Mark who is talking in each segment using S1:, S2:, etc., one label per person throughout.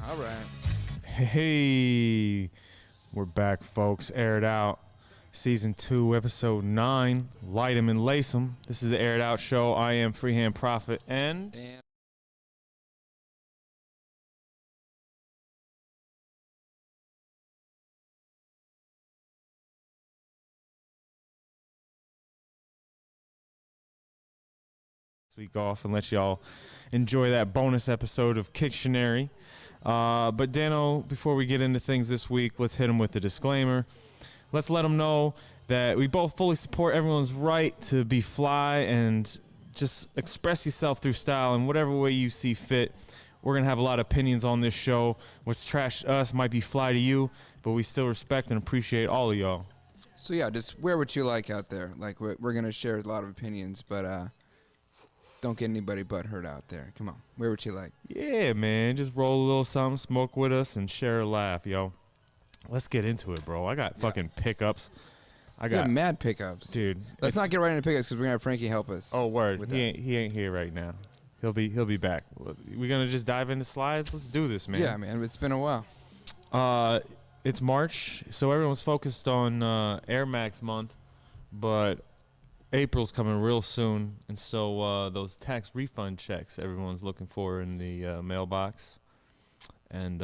S1: All right.
S2: Hey, we're back, folks. Air It Out, Season 2, Episode 9. Light 'em and lace 'em. This is the Air It Out show. I am Freehand Prophet, and...
S1: Damn.
S2: This week off and let y'all enjoy that bonus episode of Kictionary. But Dano, before we get into things this week, let's hit him with the disclaimer. Let's let them know that we both fully support everyone's right to be fly and just express yourself through style in whatever way you see fit. We're going to have a lot of opinions on this show. What's trash to us might be fly to you, but we still respect and appreciate all of y'all.
S1: So yeah, just wear what you like out there. Like we're going to share a lot of opinions, but don't get anybody butt hurt out there. Come on, wear what you like.
S2: Yeah, man. Just roll a little something, smoke with us, and share a laugh, yo. Let's get into it, bro. I got fucking pickups. I got
S1: mad pickups,
S2: dude.
S1: Let's not get right into pickups because we're gonna have Frankie help us.
S2: Oh, word. He ain't here right now. He'll be back. We're gonna just dive into slides. Let's do this, man.
S1: Yeah, man. It's been a while.
S2: It's March, so everyone's focused on Airmax month, but April's coming real soon, and so those tax refund checks everyone's looking for in the mailbox, and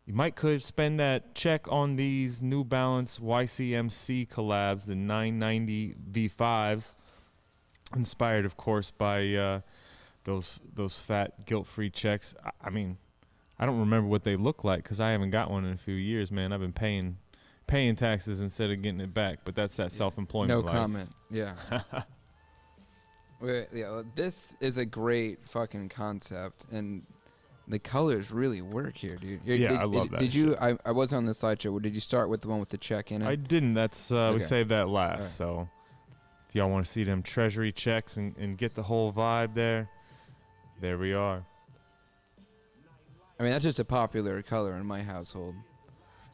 S2: you could spend that check on these New Balance YCMC collabs, the 990 V5s, inspired, of course, by those fat guilt-free checks. I mean, I don't remember what they look like because I haven't got one in a few years, man. I've been paying taxes instead of getting it back, but that's that self-employment
S1: No
S2: life.
S1: comment. Yeah. Yeah. This is a great fucking concept, and the colors really work here, dude.
S2: I love that.
S1: Did you? I was on the slideshow. Did you start with the one with the check in it?
S2: I didn't. That's
S1: Okay.
S2: we saved that last.
S1: Right.
S2: So if y'all want to see them treasury checks and get the whole vibe there we are.
S1: I mean, that's just a popular color in my household.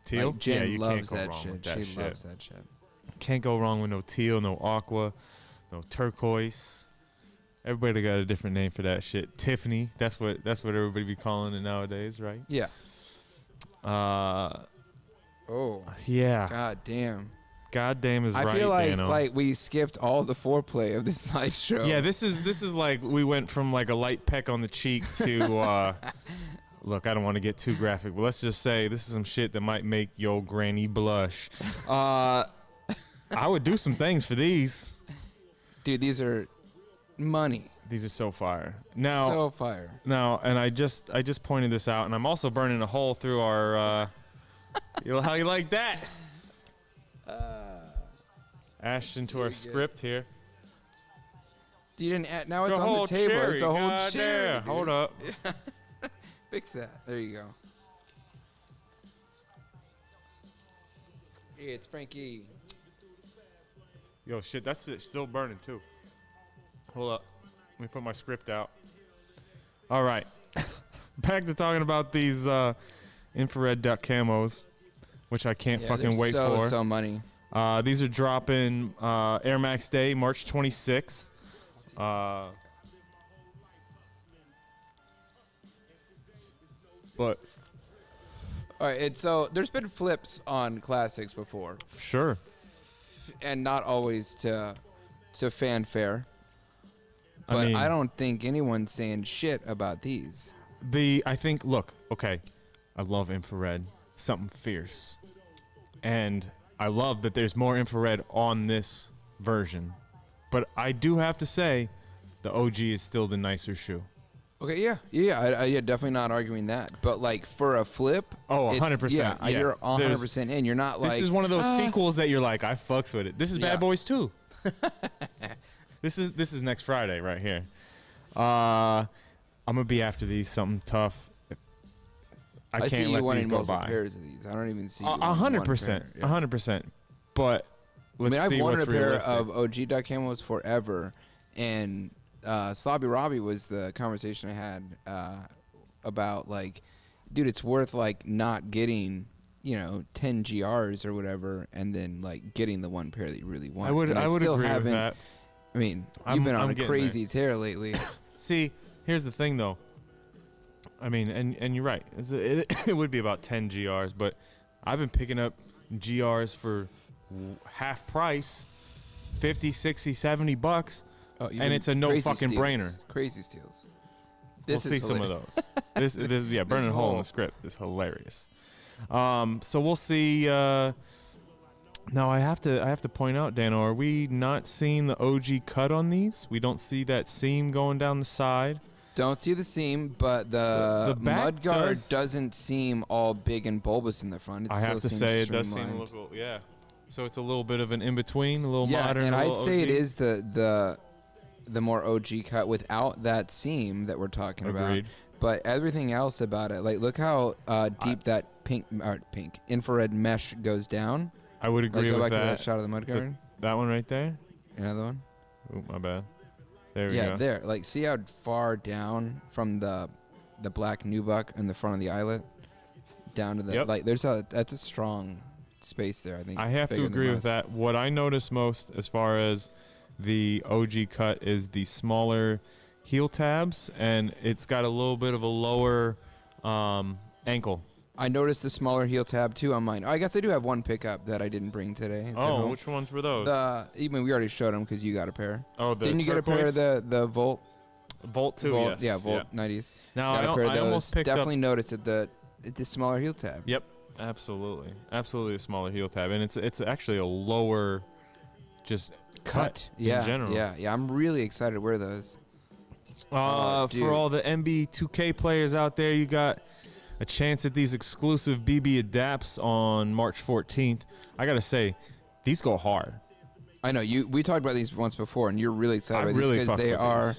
S2: Teal?
S1: Like, Jen
S2: you
S1: loves
S2: can't go
S1: that
S2: wrong
S1: shit.
S2: with that
S1: She
S2: shit.
S1: loves that shit.
S2: Can't go wrong with no teal, no aqua, no turquoise. Everybody got a different name for that shit. Tiffany, that's what everybody be calling it nowadays, right?
S1: Yeah. Oh.
S2: Yeah.
S1: God damn.
S2: God damn is right,
S1: I feel
S2: Dano.
S1: like we skipped all the foreplay of this slideshow.
S2: Yeah, this is like we went from like a light peck on the cheek to look, I don't want to get too graphic, but let's just say this is some shit that might make your granny blush. I would do some things for these.
S1: Dude, these are money.
S2: These are so fire. Now,
S1: So fire.
S2: Now, and I just pointed this out, and I'm also burning a hole through our. How you like that? Ashed into our script here.
S1: You didn't add, now it's
S2: The
S1: on
S2: whole
S1: the table.
S2: cherry.
S1: It's a whole
S2: God
S1: cherry.
S2: damn.
S1: Dude.
S2: Hold up.
S1: Fix that. There you go. Hey, it's Frankie.
S2: Yo, shit, that's still burning too. Hold up. Let me put my script out. All right. Back to talking about these infrared duck camos, which I can't fucking wait for.
S1: So money.
S2: These are dropping Airmax Day, March 26th. But
S1: All right, so there's been flips on classics before,
S2: sure.
S1: and not always to fanfare. But
S2: I mean,
S1: I don't think anyone's saying shit about these.
S2: I think, look, okay, I love infrared, something fierce. And I love that there's more infrared on this version. But I do have to say, the OG is still the nicer shoe.
S1: Okay, yeah, definitely not arguing that. But like for a flip,
S2: oh, 100%.
S1: Yeah, you're 100% in. You're not like
S2: this is one of those sequels that you're like, I fucks with it. This is Bad Boys 2. This is next Friday right here. I'm gonna be after these something tough. I can't let these go by.
S1: Pairs of these. I don't even see
S2: 100%, 100%. But let's see what's realistic. I've wanted a pair
S1: of OG Duck Camos forever, and Slobby Robbie was the conversation I had about like, dude, it's worth like not getting 10 GRs or whatever, and then like getting the one pair that you really want.
S2: I would agree with that.
S1: I mean, you've been on a crazy tear lately.
S2: See, here's the thing though. I mean, and you're right. It would be about 10 GRs, but I've been picking up GRs for half price, 50, 60, 70 bucks. Oh, and it's a no fucking brainer.
S1: Crazy steals.
S2: We'll see some of those. This burning a hole in the script is hilarious. So we'll see. Now I have to point out, Dano, are we not seeing the OG cut on these? We don't see that seam going down the side.
S1: Don't see the seam, but the mudguard doesn't seem all big and bulbous in the front.
S2: I have to say it does seem a little, yeah. So it's a little bit of an in between, a little modern.
S1: And I'd say it is the more OG cut without that seam that we're talking about. But everything else about it, like look how deep that pink infrared mesh goes down.
S2: I would agree with that.
S1: Go back to that shot of the mudguard.
S2: That one right there.
S1: Another one.
S2: Oh, my bad. There we go.
S1: Yeah, there. Like, see how far down from the black nubuck in the front of the eyelet down to the like. That's a strong space there. I think.
S2: I have to agree with that. What I notice most as far as the OG cut is the smaller heel tabs, and it's got a little bit of a lower ankle.
S1: I noticed the smaller heel tab too on mine. I guess I do have one pickup that I didn't bring today.
S2: Oh, which ones were those?
S1: Even we already showed them because you got a pair.
S2: Oh, the
S1: didn't you
S2: turquoise?
S1: Get a pair of the Volt?
S2: Volt 2, yes.
S1: Yeah, Volt 90s.
S2: Now I almost picked
S1: definitely noticed at the smaller heel tab.
S2: Yep, absolutely a smaller heel tab, and it's actually a lower just cut in general.
S1: Yeah. I'm really excited to wear those.
S2: For all the MB2K players out there, you got a chance at these exclusive BB Adapts on March 14th. I gotta say, these go hard.
S1: I know we talked about these once before, and you're really excited about these because they are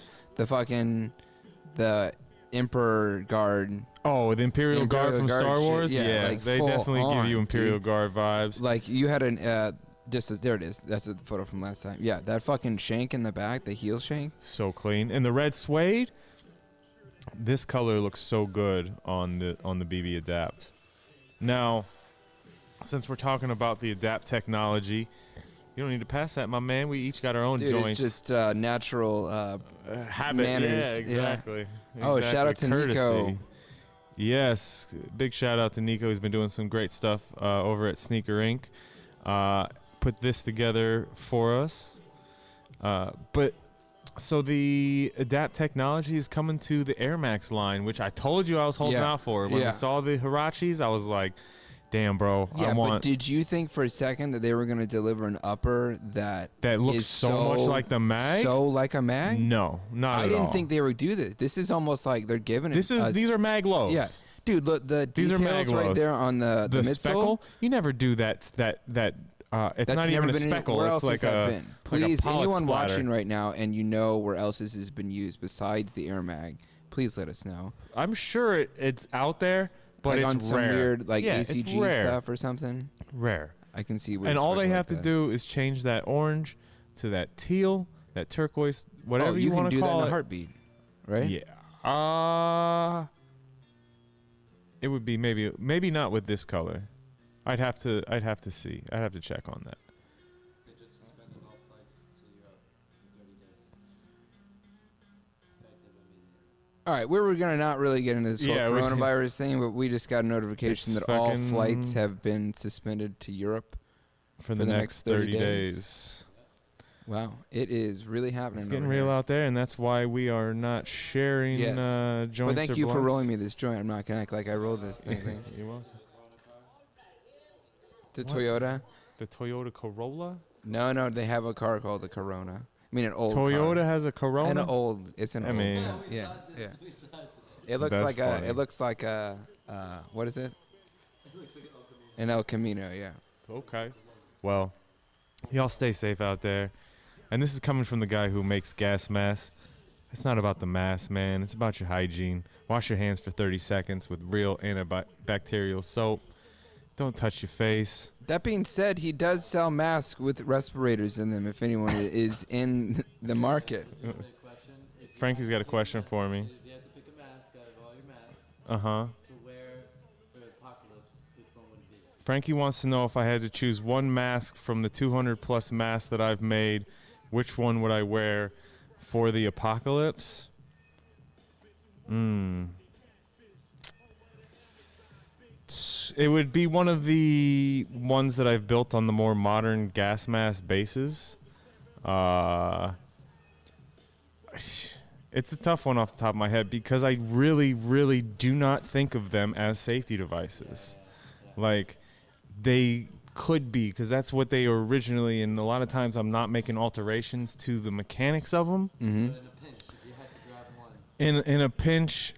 S1: the Emperor Guard.
S2: Oh, the Imperial Guard from Star Wars. Yeah, like they definitely give you Imperial Guard vibes.
S1: Like you had an there it is. That's a photo from last time. Yeah, that fucking shank in the back, the heel shank.
S2: So clean, and the red suede. This color looks so good on the BB Adapt. Now, since we're talking about the Adapt technology, you don't need to pass that, my man. We each got our own joints.
S1: It's just natural
S2: habit.
S1: Manners.
S2: Yeah, exactly.
S1: Oh, shout out to
S2: Courtesy.
S1: Nico.
S2: Yes, big shout out to Nico. He's been doing some great stuff over at Sneaker Inc. Put this together for us. So the Adapt technology is coming to the Airmax line, which I told you I was holding out for. When we saw the Hirachis, I was like, damn, bro.
S1: Yeah, but did you think for a second that they were going to deliver an upper that
S2: looks so much like the mag?
S1: So like a mag?
S2: No, not at all. I
S1: didn't think they would do this. This is almost like they're giving it.
S2: These are mag lows.
S1: Yeah. Dude, look, the details right there on the midsole.
S2: Speckle, you never do that. It's not even a speckle. It's like a
S1: Please,
S2: like a
S1: anyone
S2: splatter.
S1: watching right now and you know where else this has been used besides the Air Mag, please let us know.
S2: I'm sure it's out there, but
S1: like
S2: it's
S1: on some
S2: rare.
S1: weird ECG stuff or something.
S2: Rare.
S1: I can see.
S2: And all they have to do is change that orange to that teal, that turquoise, whatever you want to call it.
S1: You can do that in a heartbeat, right?
S2: Yeah. It would be maybe not with this color. I'd have to see. I'd have to check on that.
S3: They just suspended all flights to Europe for 30 days.
S1: All right, we were gonna not really get into this whole coronavirus thing, but we just got a notification that all flights have been suspended to Europe
S2: for the next 30 days.
S1: Wow, it is really happening.
S2: It's getting real out there, and that's why we are not sharing joints.
S1: But thank you for rolling me this joint. I'm not gonna act like I rolled this thing.
S2: You're welcome.
S1: To Toyota.
S2: The Toyota Corolla?
S1: No, they have a car called the Corona. I mean, an old
S2: Toyota
S1: car.
S2: has a Corona?
S1: And an old. It's an
S2: I
S1: old.
S2: mean-
S1: car. Yeah. It looks
S2: That's
S1: like
S2: funny.
S1: It looks like a. What is it? An El Camino. Yeah.
S2: Okay. Well, y'all stay safe out there. And this is coming from the guy who makes gas masks. It's not about the mask, man. It's about your hygiene. Wash your hands for 30 seconds with real antibacterial soap. Don't touch your face.
S1: That being said, he does sell masks with respirators in them. If anyone is in the market.
S2: Frankie's got a question for me.
S3: If you had to pick a mask out of all your masks
S2: Uh-huh.
S3: to wear for the apocalypse, which one would it be?
S2: Frankie wants to know if I had to choose one mask from the 200 plus masks that I've made, which one would I wear for the apocalypse? It would be one of the ones that I've built on the more modern gas mask bases. It's a tough one off the top of my head because I really, really do not think of them as safety devices. Like, they could be, because that's what they were originally, and a lot of times I'm not making alterations to the mechanics of them.
S1: Mm-hmm.
S3: But in a pinch, if you had to grab one.
S2: In a pinch,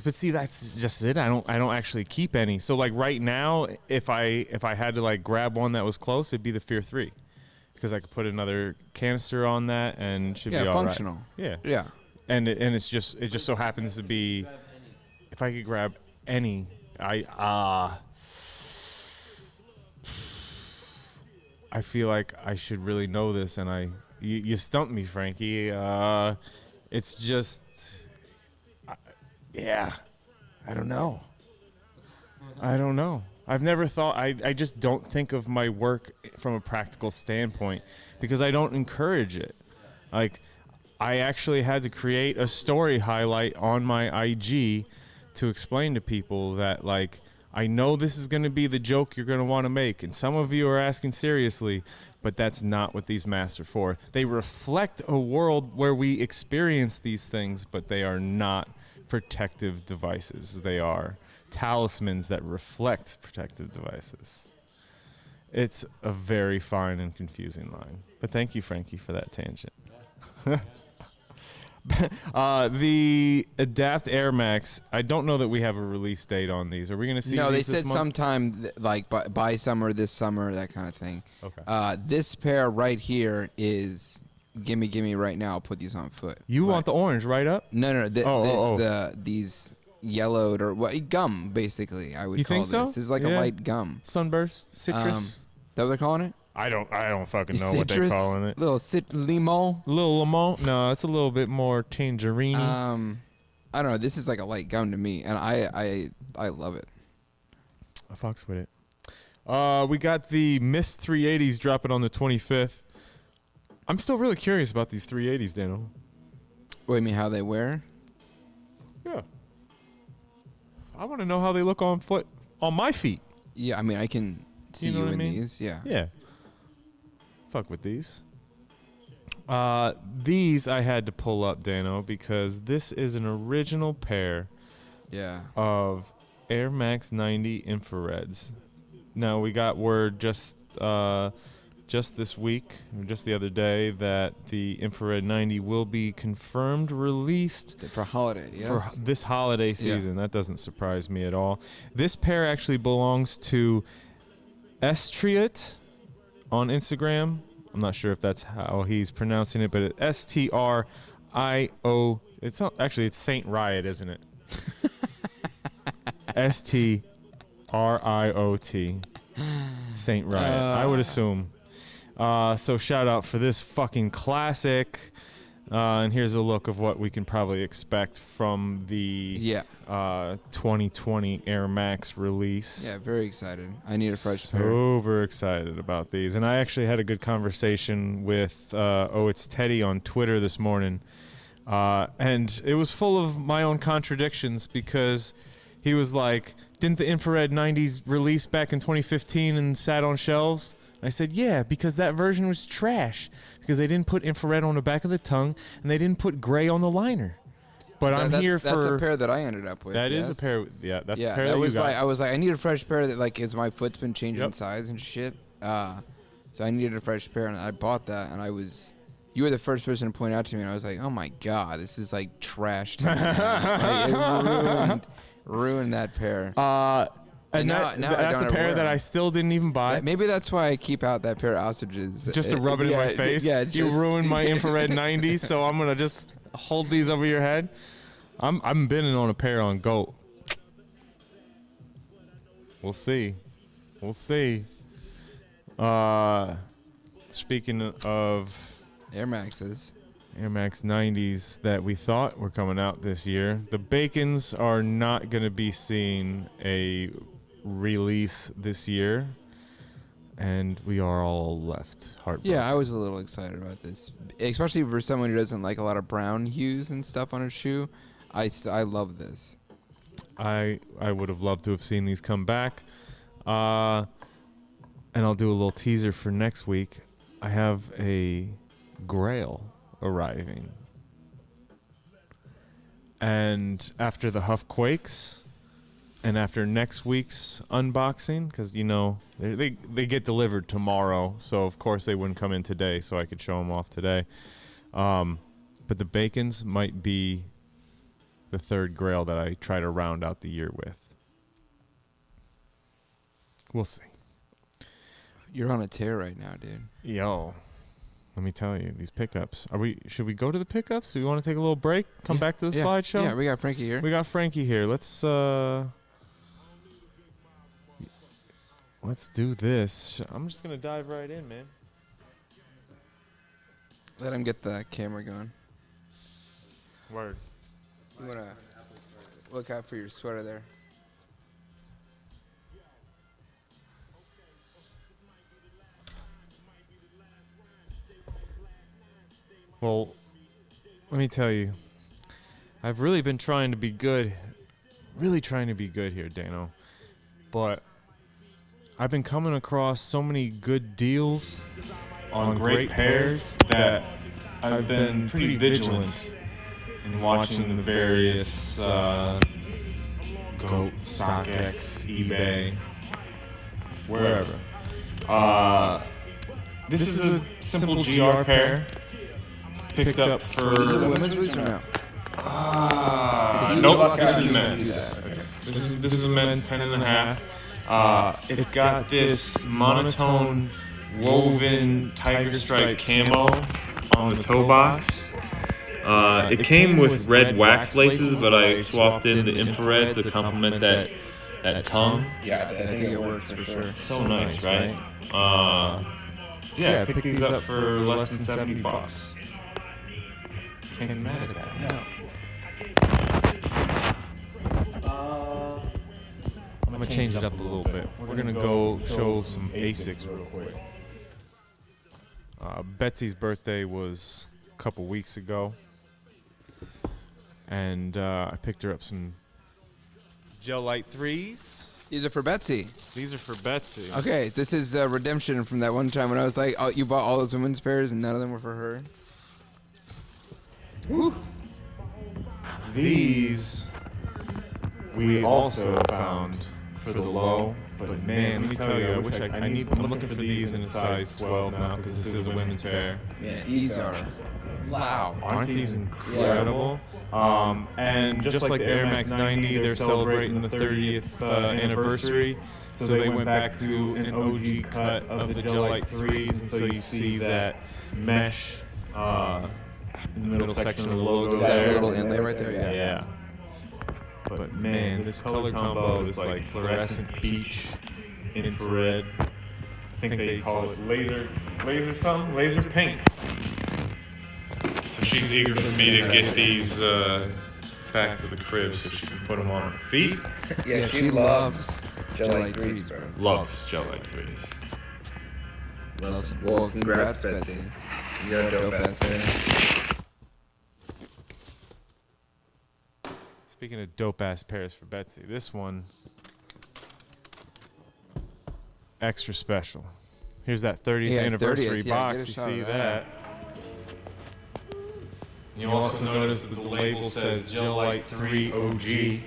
S2: but see, that's just it. I don't actually keep any. So like right now, if I had to like grab one that was close, it'd be the Fear 3, because I could put another canister on that and should be all right.
S1: Functional.
S2: Yeah,
S1: Yeah.
S2: and it just so happens to be,
S3: Grab any.
S2: if I could grab any, I feel like I should really know this, and you stumped me, Frankie. It's just, yeah, I don't know. I've never thought, I just don't think of my work from a practical standpoint because I don't encourage it. Like, I actually had to create a story highlight on my IG to explain to people that, like, I know this is going to be the joke you're going to want to make, and some of you are asking seriously, but that's not what these masks are for. They reflect a world where we experience these things, but they are not protective devices. They are talismans that reflect protective devices. It's a very fine and confusing line. But thank you, Frankie, for that tangent. The Adapt Air Max, I don't know that we have a release date on these. Are we going to see
S1: No, they
S2: these this
S1: said
S2: month?
S1: sometime like by summer, this summer, that kind of thing.
S2: Okay.
S1: This pair right here is gimme right now. I'll put these on foot.
S2: You
S1: But-
S2: want the orange right up?
S1: No.
S2: Oh.
S1: These yellowed or what gum basically I would
S2: You
S1: call
S2: think so?
S1: this. This is like
S2: Yeah.
S1: a light gum.
S2: Sunburst? Citrus?
S1: That what they're calling it?
S2: I don't fucking know what they're
S1: Citrus?
S2: calling it.
S1: Little limon.
S2: Little lemon? No, it's a little bit more tangerine.
S1: I don't know. This is like a light gum to me, and I love it.
S2: I fucks with it. We got the Mist 380s dropping on the 25th. I'm still really curious about these 380s, Daniel.
S1: What do you mean how they wear?
S2: Yeah. I want to know how they look on my feet.
S1: Yeah, I mean I can see
S2: know
S1: you
S2: what I
S1: in
S2: mean?
S1: these. Yeah.
S2: Yeah. Fuck with these. These I had to pull up, Dano, because this is an original pair
S1: Yeah.
S2: of Air Max 90 infrareds. Now, we got word just this week, or just the other day, that the infrared 90 will be confirmed released
S1: For holiday. Yes.
S2: for this holiday season. That doesn't surprise me at all. This pair actually belongs to Estriot on Instagram. I'm not sure if that's how he's pronouncing it, but it's S-T-R-I-O. It's not, actually, it's Saint Riot, isn't it? S-T-R-I-O-T. Saint Riot. I would assume. So shout out for this fucking classic. And here's a look of what we can probably expect from the 2020 Air Max release.
S1: Yeah, very excited. I need a fresh pair.
S2: Super excited about these. And I actually had a good conversation with It's Teddy on Twitter this morning. And it was full of my own contradictions because he was like, didn't the infrared 90s release back in 2015 and sat on shelves? I said, yeah, because that version was trash. Because they didn't put infrared on the back of the tongue and they didn't put gray on the liner. But
S1: That's a pair that I ended up with.
S2: That is
S1: yes.
S2: a pair. Yeah, that's the
S1: Yeah,
S2: pair
S1: that
S2: that
S1: was
S2: you got.
S1: like I was like I need a fresh pair that like is my foot's been changing
S2: Yep.
S1: size and shit. So I needed a fresh pair, and I bought that, and you were the first person to point out to me, and I was like, oh my God, this is like trash. Like, it ruined that pair.
S2: And that's a pair that I still dn't even buy.
S1: Maybe that's why I keep out that pair of ostriches.
S2: Just to rub it in my face?
S1: Yeah,
S2: you ruined my infrared 90s, so I'm going to just hold these over your head. I'm bidding on a pair on GOAT. We'll see. We'll see. Speaking of
S1: Air Maxes.
S2: Air Max 90s that we thought were coming out this year, the Bacons are not going to be seeing a release this year, and we are all left heartbroken.
S1: Yeah, I was a little excited about this, especially for someone who doesn't like a lot of brown hues and stuff on a shoe. I love this.
S2: I would have loved to have seen these come back. And I'll do a little teaser for next week. I have a Grail arriving. And after the Huff Quakes, and after next week's unboxing, because, you know, they get delivered tomorrow, so of course they wouldn't come in today, so I could show them off today. But the Bacons might be the third Grail that I try to round out the year with. We'll see.
S1: You're on a tear right now, dude.
S2: Yo, let me tell you, these pickups. Should we go to the pickups? Do we want to take a little break? Come back to the slideshow?
S1: Yeah, we got Frankie here.
S2: We got Frankie here. Let's do this. I'm just gonna dive right in, man.
S1: Let him get the camera going.
S2: Word.
S1: You wanna look out for your sweater there.
S2: Well, let me tell you, I've really been trying to be good, here, Dano. But I've been coming across so many good deals on great pairs that I've been pretty vigilant in watching the various GOAT, StockX, eBay, wherever. This is a simple GR pair. Picked up for...
S1: Is it women's boots or no?
S2: Nope, this is men's. Okay. This is a men's 10.5. It's got this monotone woven tiger stripe camo on the toe box. It came with red wax laces, but I swapped in the infrared to complement that tongue.
S1: Yeah, I think it works for sure.
S2: So nice, right? Yeah, I picked these up for less than $70. Can't get mad at that.
S1: No.
S2: I'm gonna change it up a little bit. We're gonna go show some Asics real quick. Betsy's birthday was a couple weeks ago, and I picked her up some Gel Light 3s.
S1: These are for Betsy.
S2: These are for Betsy.
S1: Okay, this is redemption from that one time when I was like, oh, you bought all those women's pairs and none of them were for her. Woo.
S2: These we also found for the low, but man, let me tell you, I'm looking for these in a size 12 now because this is a women's pair.
S1: Yeah, these are loud.
S2: Aren't these incredible? And just like the Air Max 90, they're celebrating the 30th anniversary, so they went back to an OG cut of the Gel Light 3s, and so you see that mesh in the middle section of the logo
S1: That
S2: there.
S1: little inlay right there,
S2: Yeah. But man, this color combo is like fluorescent beach, infrared. I think they call it laser pink. So she's eager for me to get these back to the crib so she can put them on her feet.
S1: Yeah, she loves Gel Light 3s, bro.
S2: Loves Gel Light 3s.
S1: Loves them. Well, congrats, Betsy. You got a dope ass pair.
S2: Speaking of dope ass pairs for Betsy, this one extra special. Here's that 30th anniversary
S1: 30th,
S2: box.
S1: get a
S2: You
S1: shot
S2: see
S1: of
S2: that? You also notice that the label says Gel Light 3 OG.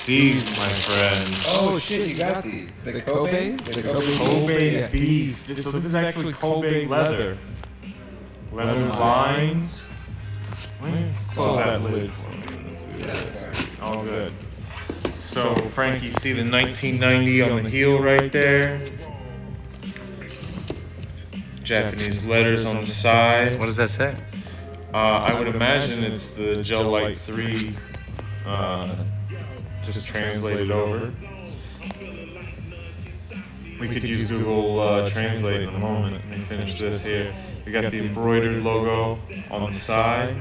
S2: These, my friend.
S1: Oh shit, you got these. The Kobe's? The Kobe
S2: Kobe
S1: yeah.
S2: beef. So this is actually Kobe leather. Leather lined. Close that lid for me. Let's do this. All good. So Frank, you see the 1990 on the heel right there. Japanese letters on the side.
S4: What does that say?
S2: I would imagine it's the Gel Light 3, just translated over. We could use Google Translate in a moment and finish this here. We got the embroidered logo on the side,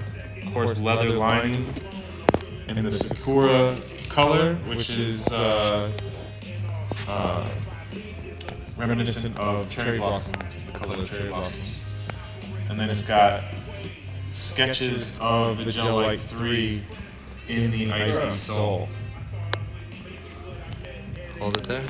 S2: of course leather lining, and the Sakura color, which is reminiscent of cherry blossoms, the color of cherry blossoms. And then it's got sketches of the Gel Light 3 in the icy sole.
S4: Hold it there.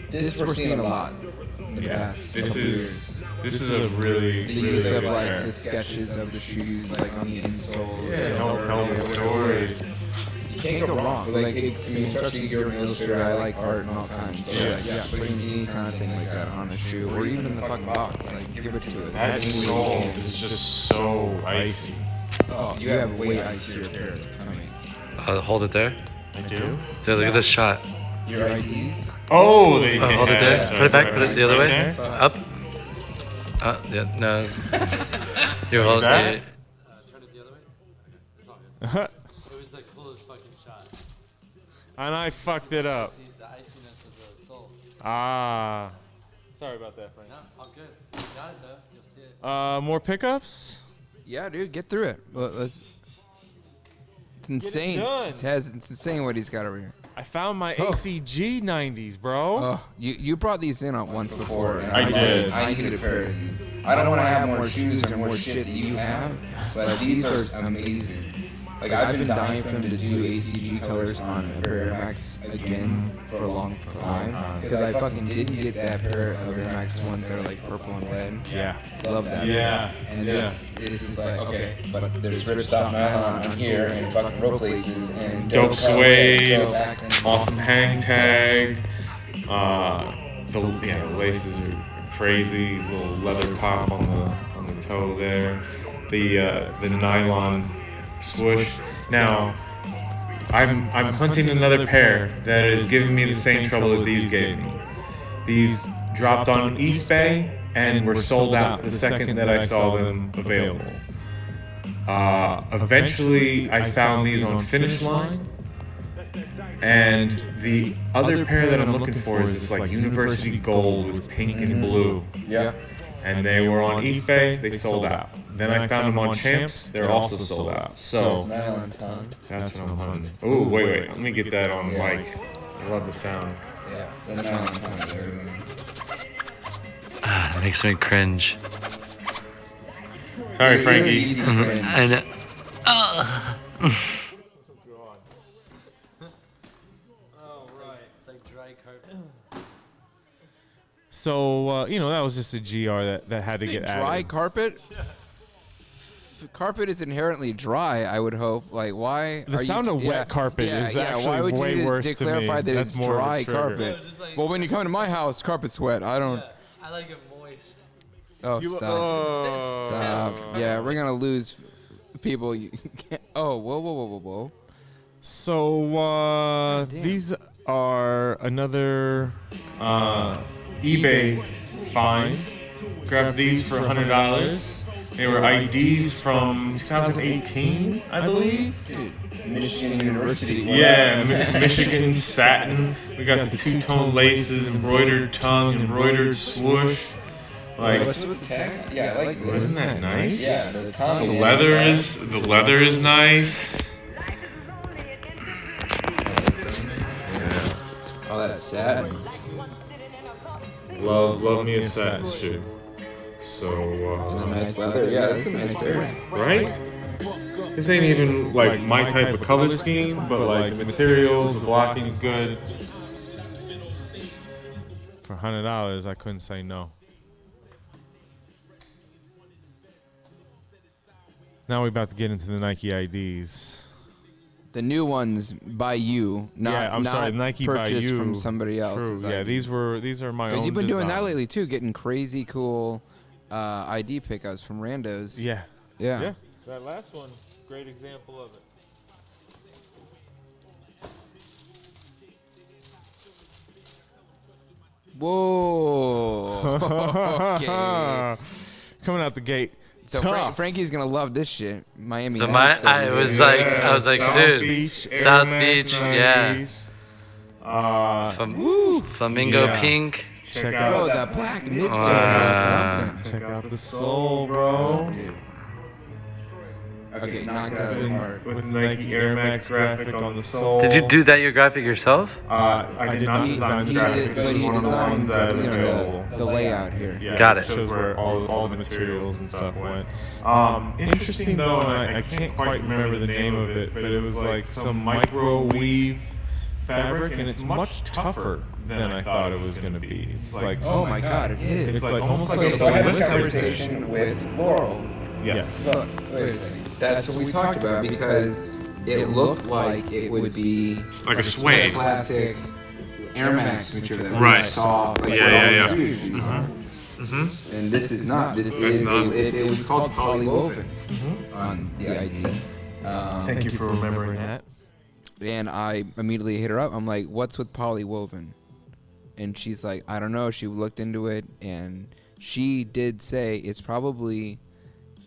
S1: This we're seeing a lot in the past.
S2: This is a really
S1: The
S2: really
S1: use of
S2: good
S1: like
S2: pair.
S1: the sketches of the shoes, like on the insoles.
S2: Yeah, help tell the story.
S1: You can't go wrong. Like, I mean, especially you're an illustrator. I like art and all kinds. So yeah, putting any kind of thing like that on a shoe, or even in the fucking box, like give it to us.
S2: That
S1: Any way you
S2: sole
S1: can.
S2: is just so icy.
S1: Oh, you have a way icier pair coming.
S4: Hold it there.
S2: I do.
S4: Dude, look at this shot.
S1: Your IDs?
S2: Oh, they
S4: Hold it there. Put it back. Put it the other way.
S2: There.
S4: Up. Yeah, no. You're holding
S2: back?
S4: it.
S3: Turn it the other way. It's all good. It was the coolest fucking shot.
S2: And I fucked it up.
S3: See the iciness of the sole.
S2: Ah. Sorry about that, Frank.
S3: No, all good. You got it though. You'll see it.
S2: More pickups?
S1: Yeah, dude, get through it. Let's. It's insane.
S2: done.
S1: It's insane what he's got over here.
S2: I found my
S1: Oh.
S2: ACG 90s, bro.
S1: Oh, you brought these in on once before. And
S2: I did.
S1: I need a pair of these. I don't want to have more shoes or more shit that you have, but these are amazing. Like, I've been dying for them to do ACG colors on a pair of Airmax again for a long time, because I fucking didn't get that pair of Airmax ones that are like purple and red.
S2: Yeah.
S1: Love that.
S2: Yeah.
S1: And this is like, okay, but there's ripstop nylon on here and fucking rope laces and
S2: Dope suede,
S1: dope accents.
S2: awesome hang tag. The laces are crazy. Little leather pop on the toe there. The nylon swoosh. Now, I'm hunting another pair that is giving me the same trouble that these gave me. These dropped on eBay and were sold out the second that I saw them available. Eventually, I found these on Finish Line, and the other pair that I'm looking for is this like university gold with pink and blue.
S1: Yeah.
S2: And they were on eBay, they sold out. Then I found them on Champs, they're also sold out. So
S1: Nylon tongue.
S2: that's what I'm hunting. Oh, wait, let me get that on mic. I love the sound.
S1: Yeah. The nylon tongue is everything.
S4: It makes me cringe.
S2: Sorry,
S1: You're
S2: Frankie.
S1: easy, friend.
S4: I know.
S3: Oh right. It's like dry carpet.
S2: So, that was just a GR that had to get
S1: Dry
S2: added.
S1: carpet? The carpet is inherently dry, I would hope. Like, why?
S2: The sound of wet carpet is actually
S1: why would
S2: way
S1: you
S2: worse
S1: to
S2: to me.
S1: clarify that
S2: That's
S1: it's
S2: more of a
S1: dry
S2: trigger.
S1: carpet?
S3: Just like-
S1: Well, when you come to my house, carpet's wet. I don't.
S3: I like it moist.
S1: Oh, stop. Stop. Yeah, we're gonna lose people. You can't. Oh, whoa.
S2: So,
S1: damn.
S2: these are another eBay find. Grabbed these for $100. They were IDs from 2018, I believe.
S1: Michigan University.
S2: Yeah, Michigan satin. We got the two-tone laces, embroidered tongue, embroidered swoosh. Like,
S1: What's with the tag? Yeah, I like this.
S2: isn't that nice?
S1: Yeah, the tongue.
S2: The
S1: and
S2: leather is nice.
S1: Oh, that's satin.
S2: Love me a satin suit. So,
S1: And the nice leather. Yeah, that's a nice pair.
S2: right? This ain't even like my type of color scheme, but like the materials, the blocking's good. For $100, I couldn't say no. Now we're about to get into the Nike IDs.
S1: The new ones by you, not
S2: I'm sorry, Nike by
S1: purchased
S2: you.
S1: from somebody else.
S2: True. Yeah, these are my own.
S1: Because you've been doing that
S2: design.
S1: lately too, getting crazy cool ID pickups from randos.
S2: Yeah.
S1: Yeah.
S2: That last one, great example of it.
S1: Whoa. Okay.
S2: Coming out the gate.
S1: So Frankie's gonna love this shit. Miami.
S4: I was like,
S2: South
S4: dude,
S2: Beach,
S4: South
S2: Airmax
S4: Beach, yeah.
S2: 90s.
S4: Flamingo
S2: Yeah.
S4: pink.
S2: Check
S1: Bro,
S2: out
S1: that black midsole
S4: Wow.
S1: is something.
S2: check out the sole, bro.
S1: Dude. Okay, knocked out of the park.
S2: With the Nike Air Max graphic on the sole.
S4: Did you do that your graphic yourself?
S2: I did not design this graphic. This
S1: But
S2: is
S1: he
S2: one of the
S1: designed
S2: ones that are available.
S1: the layout here.
S2: Yeah,
S4: Got it.
S2: Shows where all the materials and stuff went. Interesting though, and I can't quite remember the name of it, but it was like some microwave fabric, and it's much tougher than I thought it was gonna be. It's like,
S1: Oh my god, it is.
S2: it's like almost like
S1: Okay,
S2: a
S1: so I had a
S2: ballistic
S1: conversation
S2: thing.
S1: with Laurel.
S2: Yes.
S1: Look, wait a second. That's what we talked about because it looked like it would be
S5: like a suede.
S1: classic Airmax material. That
S5: Right.
S1: We saw, like,
S5: Yeah,
S1: what all
S5: yeah,
S1: the
S5: yeah.
S1: shoes use.
S5: Mm-hmm.
S1: And this is not. This
S5: That's
S1: is.
S5: not.
S1: It was called polywoven on the ID.
S2: Thank you for remembering that.
S1: And I immediately hit her up. I'm like, "What's with polywoven?" And she's like, "I don't know." She looked into it, and she did say it's probably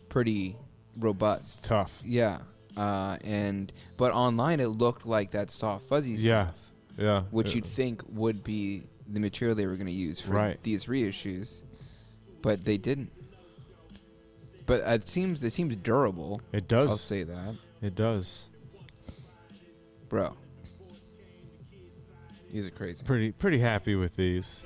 S1: pretty robust.
S2: Tough.
S1: Yeah. But online it looked like that soft fuzzy
S2: Yeah.
S1: stuff,
S2: Yeah.
S1: which you'd think would be the material they were going to use for
S2: Right.
S1: these reissues, but they didn't. But it seems durable.
S2: It does.
S1: I'll say that,
S2: It does.
S1: bro. These are crazy.
S2: Pretty happy with these.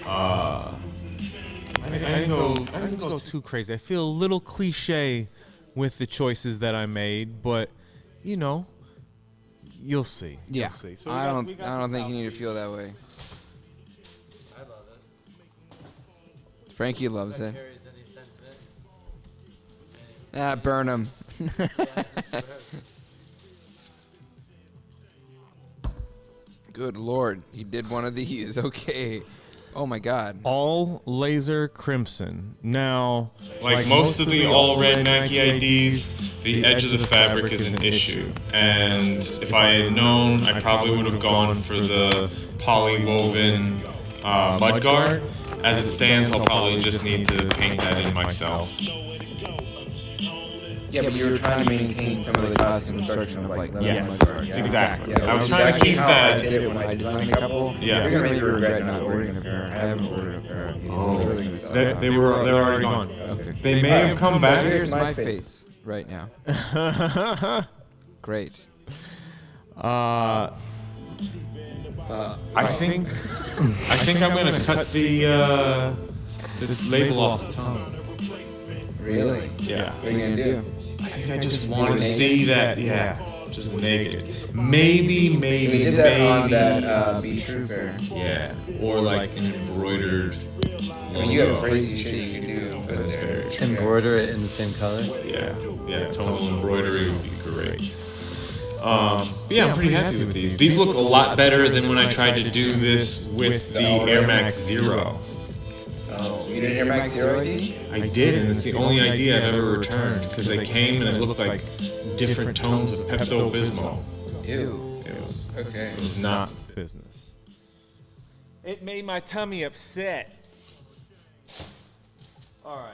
S2: I didn't go too crazy. I feel a little cliche with the choices that I made, but you know, you'll see.
S1: Yeah.
S2: You'll see. So
S1: I don't
S2: we got
S1: think
S2: the
S1: you need to
S2: South
S1: feel that way.
S3: I love it.
S1: Frankie loves
S3: That
S1: it.
S3: carries any sentiment.
S1: Ah, burn him. Good lord, he did one of these. Okay. Oh my god.
S2: all laser crimson. Now,
S5: Like most of the all red Nike IDs, the edge of the fabric is an issue. And if I had known, I probably would have gone for the polywoven mudguard. As it stands, I'll probably just need to paint that in myself.
S1: Yeah, but you were trying to maintain some of the classic construction of like leather
S2: Yes,
S1: mudguard. Yeah.
S5: exactly.
S1: Yeah,
S5: I was
S1: which is
S5: trying to
S1: actually
S5: keep
S1: how
S5: that.
S1: I did it when I designed a couple.
S5: Yeah.
S1: You're gonna maybe regret not ordering a pair. I haven't ordered a pair of these. I'm really gonna sell
S5: They're already gone.
S1: Okay.
S5: They may have come
S1: So
S5: back.
S1: here's my face right now. Great.
S2: I think I'm gonna cut the label off the tongue.
S1: Really?
S2: Yeah.
S1: What are you gonna do?
S5: I think I just want to
S1: Naked?
S5: see that. Yeah, just naked. Maybe.
S1: We did that on that Be True pair.
S5: Yeah, or like an embroidered.
S1: I mean, you have crazy shit you can do. But
S5: That's
S1: there.
S5: very true.
S4: Embroider it in the same color.
S5: Yeah, tonal embroidery would be great. But yeah, I'm pretty happy with these. These look a lot better than when I tried to do this with the Air Max Zero.
S1: Oh, you did Air Max Zero ID?
S5: I did, and it's the only idea I've ever returned because they came and it looked like different tones of Pepto-Bismol.
S1: Ew.
S5: It was
S1: Okay.
S5: not.
S2: Business. It made my tummy upset. All right,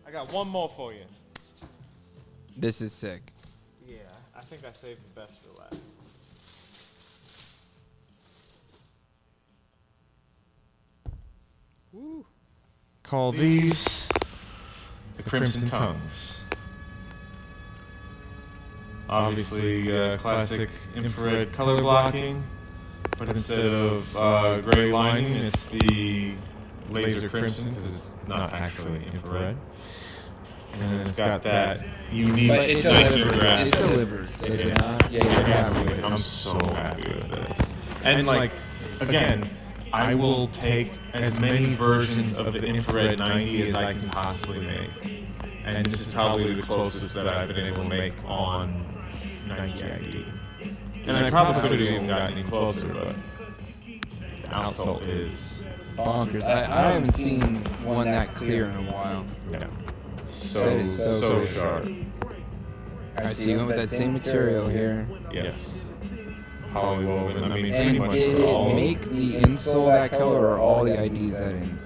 S2: I got one more for you.
S1: This is sick.
S2: Yeah, I think I saved the best for last. Call these the Crimson Tongues. Obviously, classic infrared color blocking, but instead of gray lining, it's the laser crimson because it's not actually infrared. And then it's got that unique
S1: But it
S5: Nike
S1: delivers.
S5: graphic.
S1: It delivers. Does it
S2: Yes.
S1: not?
S2: Yeah,
S1: you're happy with it.
S2: I'm so happy with this. And like, again, I will take as many versions of the infrared 90 as I can possibly make. and this is probably the closest that I've been able to make on Nike ID. And I probably could have even gotten any closer, but the outsole is
S1: bonkers. I haven't seen one that clear in a while.
S2: yeah,
S1: That is so
S2: so
S1: clear.
S2: sharp.
S1: Alright, so you went with that same material here.
S2: Yes, polywoven. I mean, pretty
S1: And
S2: much
S1: did
S2: for all
S1: it
S2: of
S1: make the insole that color or all the IDs that in?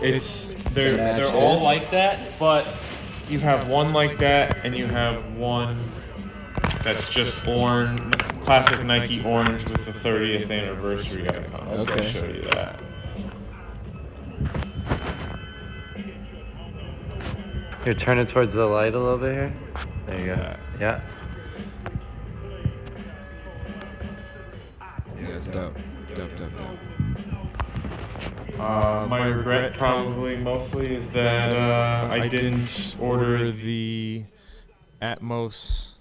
S2: It's
S1: To
S2: they're
S1: match
S2: all
S1: this?
S2: like that, but you have one like that, and you have one that's just orange, classic Nike orange with the 30th anniversary icon. I'll
S1: Okay.
S2: show you that.
S4: Here, turn it towards the light a little bit here. There you go.
S2: That.
S4: Yeah.
S1: Yeah, it's dope. Dope.
S2: My regret probably mostly is that I didn't order the Atmos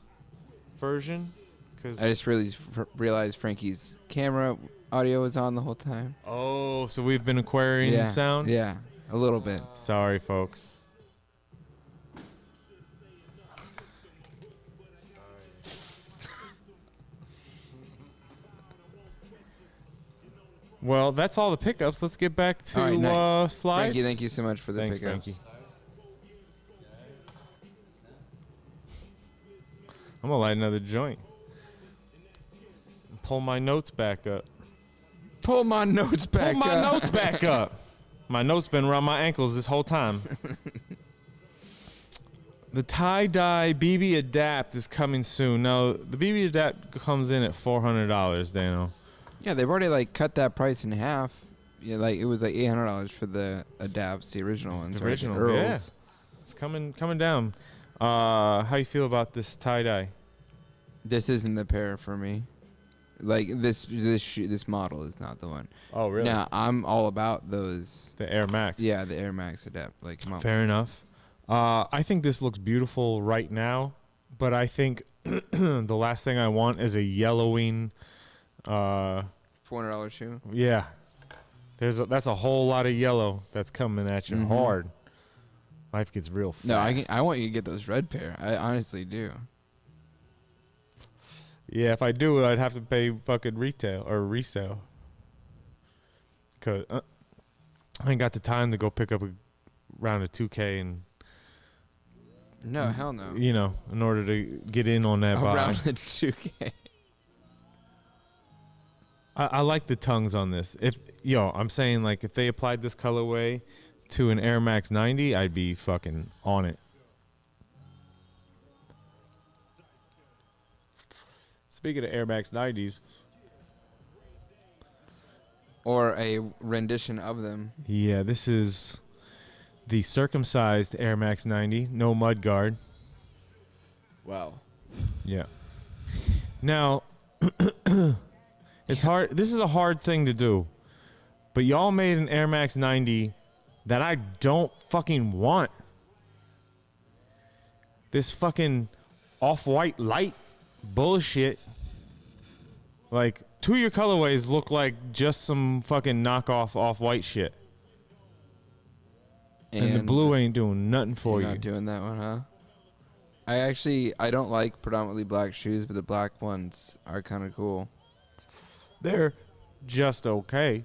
S2: version. Cause
S1: I just realized Frankie's camera audio was on the whole time.
S2: oh, so we've been acquiring sound?
S1: Yeah, a little bit.
S2: Sorry, folks. Well, that's all the pickups. Let's get back to
S1: All right, nice.
S2: slides.
S1: Frankie, thank you so much for the
S2: Thanks,
S1: pickups.
S2: Frankie. I'm gonna light another joint. Pull my notes back up.
S1: Pull my notes back
S2: Pull my
S1: up.
S2: notes back up. My notes been around my ankles this whole time. The tie-dye BB Adapt is coming soon. Now, the BB Adapt comes in at $400, Dano.
S1: Yeah, they've already like cut that price in half. Yeah, like it was like $800 for the Adapts, the original ones.
S2: The
S1: right?
S2: original,
S1: Earls.
S2: yeah. It's coming down. How you feel about this tie-dye?
S1: This isn't the pair for me. Like this model is not the one.
S2: Oh, really?
S1: Now I'm all about those.
S2: The Air Max.
S1: Yeah, the Air Max Adapt. Like, come on.
S2: Fair enough. I think this looks beautiful right now, but I think the last thing I want is a yellowing.
S1: $400 shoe.
S2: Yeah, that's a whole lot of yellow that's coming at you hard. Life gets real fast.
S1: No, I want you to get those red pair. I honestly do.
S2: Yeah, if I do it, I'd have to pay fucking retail or resale. Cause I ain't got the time to go pick up a round of 2K and
S1: No, hell no.
S2: you know, in order to get in on that buy.
S1: Around the 2K.
S2: I like the tongues on this. I'm saying like if they applied this colorway to an Air Max 90, I'd be fucking on it. Speaking of Air Max 90s,
S1: Or a rendition of them.
S2: yeah, this is the circumcised Air Max 90, no mud guard.
S1: Wow.
S2: Yeah. Now, it's hard. This is a hard thing to do, but y'all made an Air Max 90 that I don't fucking want. This fucking off-white light bullshit. Like, two of your colorways look like just some fucking knockoff off-white shit. And the blue ain't doing nothing for
S1: you're
S2: you.
S1: not doing that one, huh? I don't like predominantly black shoes, but the black ones are kind of cool.
S2: They're just okay.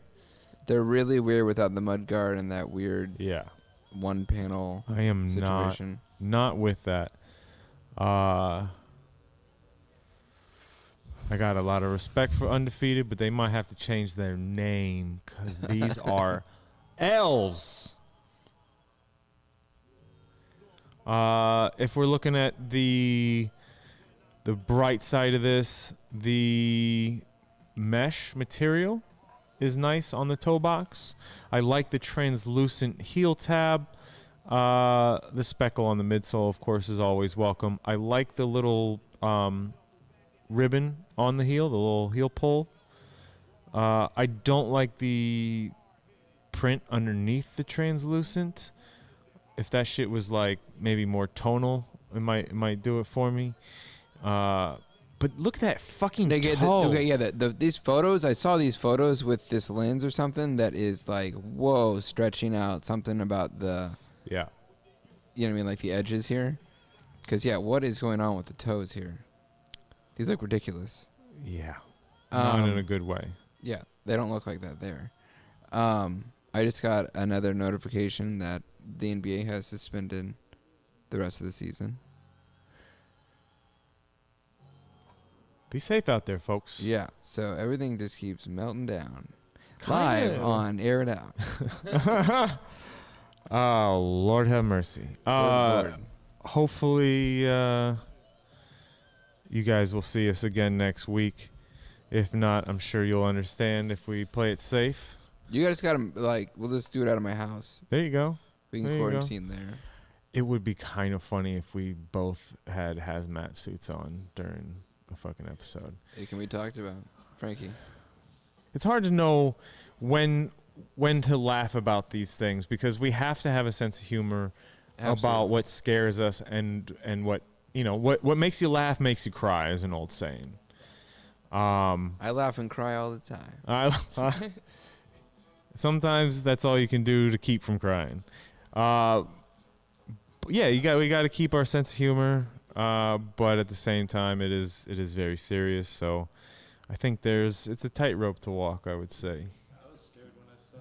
S1: They're really weird without the mud guard and that weird
S2: Yeah.
S1: one panel
S2: I am
S1: situation.
S2: not with that. I got a lot of respect for Undefeated, but they might have to change their name because these are L's. If we're looking at the bright side of this, the mesh material is nice on the toe box. I like the translucent heel tab. The speckle on the midsole, of course, is always welcome. I like the little ribbon on the heel, the little heel pull. I don't like the print underneath the translucent. If that shit was like maybe more tonal, it might do it for me. But look at that fucking toe.
S1: These photos, I saw these photos with this lens or something that is like, whoa, stretching out something about the
S2: Yeah.
S1: you know what I mean, like the edges here. Because yeah, what is going on with the toes here? These look ridiculous.
S2: Yeah. Not in a
S1: Um,
S2: good way.
S1: Yeah, they don't look like that there. I just got another notification that the NBA has suspended the rest of the season.
S2: Be safe out there, folks.
S1: Yeah, so everything just keeps melting down.
S2: Kinda.
S1: Live on Air It Out.
S2: Oh, Lord have mercy.
S1: Lord.
S2: Hopefully, you guys will see us again next week. If not, I'm sure you'll understand if we play it safe.
S1: You guys got to, like, we'll just do it out of my house.
S2: There you go.
S1: We
S2: There
S1: can
S2: you go.
S1: quarantine there.
S2: It would be kind of funny if we both had hazmat suits on during a fucking episode.
S1: It can be talked about. Frankie.
S2: It's hard to know when to laugh about these things because we have to have a sense of humor about
S1: Absolutely.
S2: what scares us and what what makes you laugh makes you cry is an old saying.
S1: I laugh and cry all the time.
S2: Sometimes that's all you can do to keep from crying. Yeah, we got to keep our sense of humor, but at the same time, it is very serious. So, I think it's a tightrope to walk. I would say.
S3: I was scared when I saw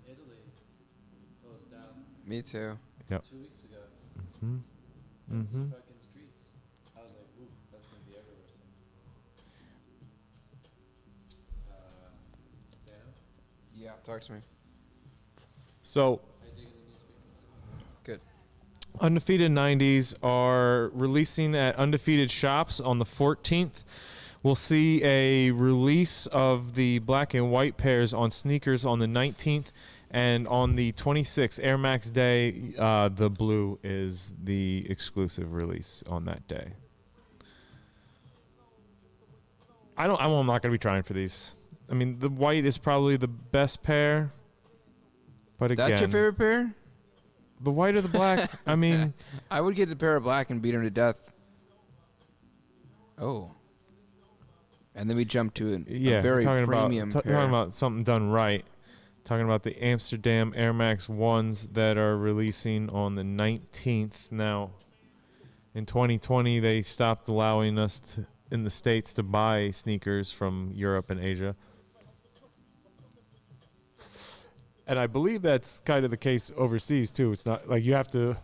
S3: Italy closed down
S1: Me too.
S3: 2 weeks ago.
S2: Mm-hmm.
S3: Fucking streets. I was like, ooh, that's gonna be everywhere soon. Dano,
S1: Yeah. Talk to me.
S2: So,
S3: I dig in the newspaper.
S1: Good.
S2: Undefeated 90s are releasing at Undefeated Shops on the 14th. We'll see a release of the black and white pairs on sneakers on the 19th. And on the 26th, Air Max Day, the blue is the exclusive release on that day. I'm not going to be trying for these. I mean, the white is probably the best pair. But again,
S1: That's your favorite pair?
S2: the white or the black, I mean,
S1: I would get the pair of black and beat him to death. Oh. And then we jump to a very premium pair.
S2: talking about something done right. Talking about the Amsterdam Air Max 1s that are releasing on the 19th. Now, in 2020, they stopped allowing us in the States to buy sneakers from Europe and Asia. And I believe that's kind of the case overseas, too. It's not like you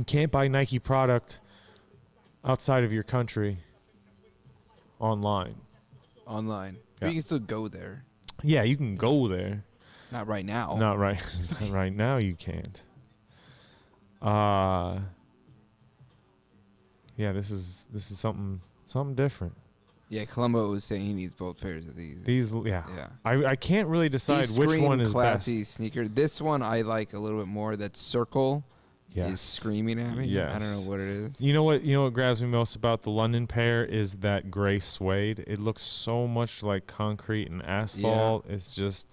S2: can't buy Nike product outside of your country online.
S1: Online.
S2: Yeah.
S1: But you can still go there.
S2: Yeah, you can go there.
S1: Not right now.
S2: Not right. Not right now you can't. Yeah, this is something different.
S1: Yeah, Columbo was saying he needs both pairs of these.
S2: Yeah.
S1: Yeah.
S2: I can't really decide
S1: These
S2: which
S1: scream
S2: one is
S1: classy
S2: best.
S1: sneaker. This one I like a little bit more. That circle is
S2: Yes.
S1: screaming at me.
S2: Yes.
S1: I don't know what it is.
S2: You know what grabs me most about the London pair is that gray suede. It looks so much like concrete and asphalt. It's just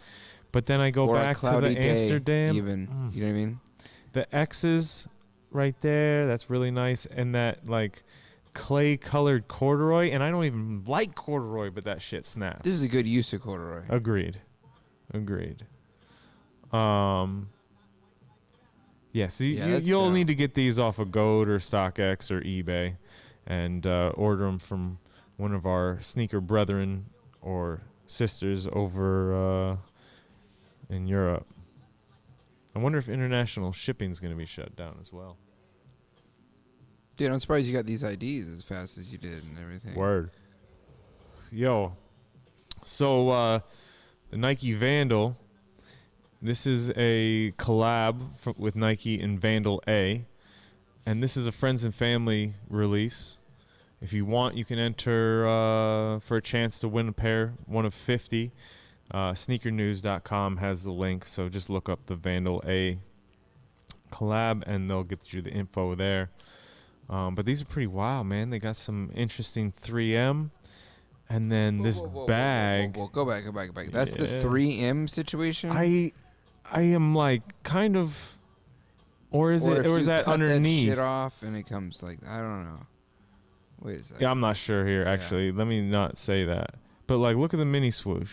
S2: but then I go
S1: Or a
S2: back to
S1: cloudy
S2: the
S1: day,
S2: Amsterdam.
S1: even. You know what I mean?
S2: The X's right there, that's really nice. And that like clay colored corduroy. And I don't even like corduroy, but that shit snaps.
S1: This is a good use of corduroy.
S2: Agreed. Yeah, see,
S1: Yeah, that's
S2: you'll
S1: dope.
S2: need to get these off of Goat or StockX or eBay and order them from one of our sneaker brethren or sisters over in Europe. I wonder if international shipping is going to be shut down as well.
S1: Dude, I'm surprised you got these IDs as fast as you did and everything.
S2: Word. Yo. So, the Nike Vandal, this is a collab with Nike and Vandal A. And this is a friends and family release. If you want, you can enter for a chance to win a pair, one of 50. Sneakernews.com has the link, so just look up the Vandal A collab and they'll get you the info there. But these are pretty wild, man. They got some interesting 3M. And then this bag.
S1: Whoa. Go back. That's the
S2: Yeah.
S1: 3M situation?
S2: I am like kind of, or is
S1: if you
S2: that
S1: cut
S2: underneath?
S1: that shit off and it comes like, I don't know. Wait a second.
S2: Yeah, I'm not sure here actually. Let me not say that. But like, look at the mini swoosh.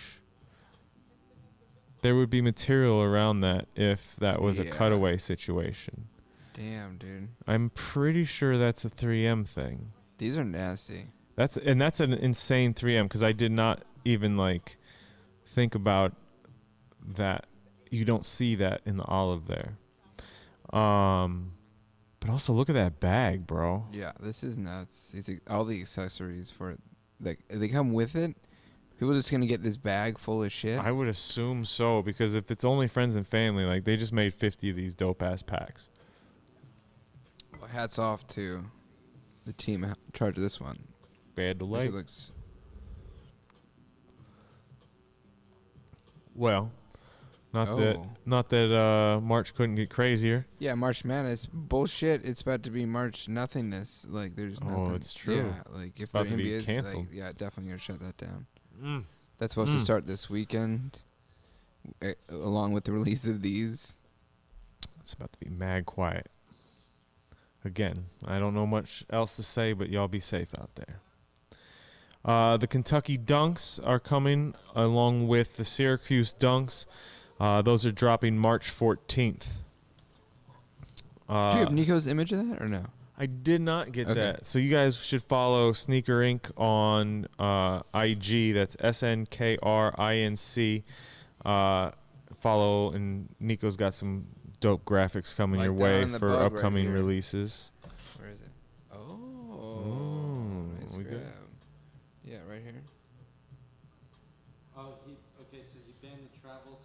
S2: there would be material around that if that was a
S1: Yeah.
S2: cutaway situation.
S1: Damn, dude.
S2: I'm pretty sure that's a 3M thing.
S1: These are nasty.
S2: That's an insane 3M because I did not even like think about that. You don't see that in the olive there. But also look at that bag, bro.
S1: Yeah, this is nuts. All the accessories for it, like they come with it. People just gonna get this bag full of shit.
S2: I would assume so because if it's only friends and family, like they just made 50 of these dope ass packs.
S1: Well, hats off to the team in charge of this one.
S2: Bad delay.
S1: It looks
S2: Well, not
S1: Oh.
S2: that March couldn't get crazier.
S1: yeah, March Madness bullshit. It's about to be March nothingness. Like there's nothing.
S2: Oh, it's true.
S1: Yeah, like
S2: It's
S1: if
S2: about
S1: the
S2: to be
S1: NBA's
S2: canceled.
S1: Like, yeah, definitely gonna shut that down.
S2: Mm.
S1: That's supposed to start this weekend, along with the release of these.
S2: It's about to be mad quiet. Again, I don't know much else to say, but y'all be safe out there. The Kentucky Dunks are coming along with the Syracuse Dunks. Those are dropping March 14th.
S1: Do you have Nico's image of that or no?
S2: I did not get
S1: Okay.
S2: that. So you guys should follow Sneaker Inc. on IG. That's SNKRINC. Follow, and Nico's got some dope graphics coming
S1: Like
S2: your
S1: down
S2: way
S1: in the
S2: for
S1: bug right
S2: upcoming
S1: here.
S2: releases.
S1: Where is it? Oh, nice
S2: we
S1: grab.
S2: good?
S1: Yeah, right here.
S3: Oh, okay, so he banned the travel,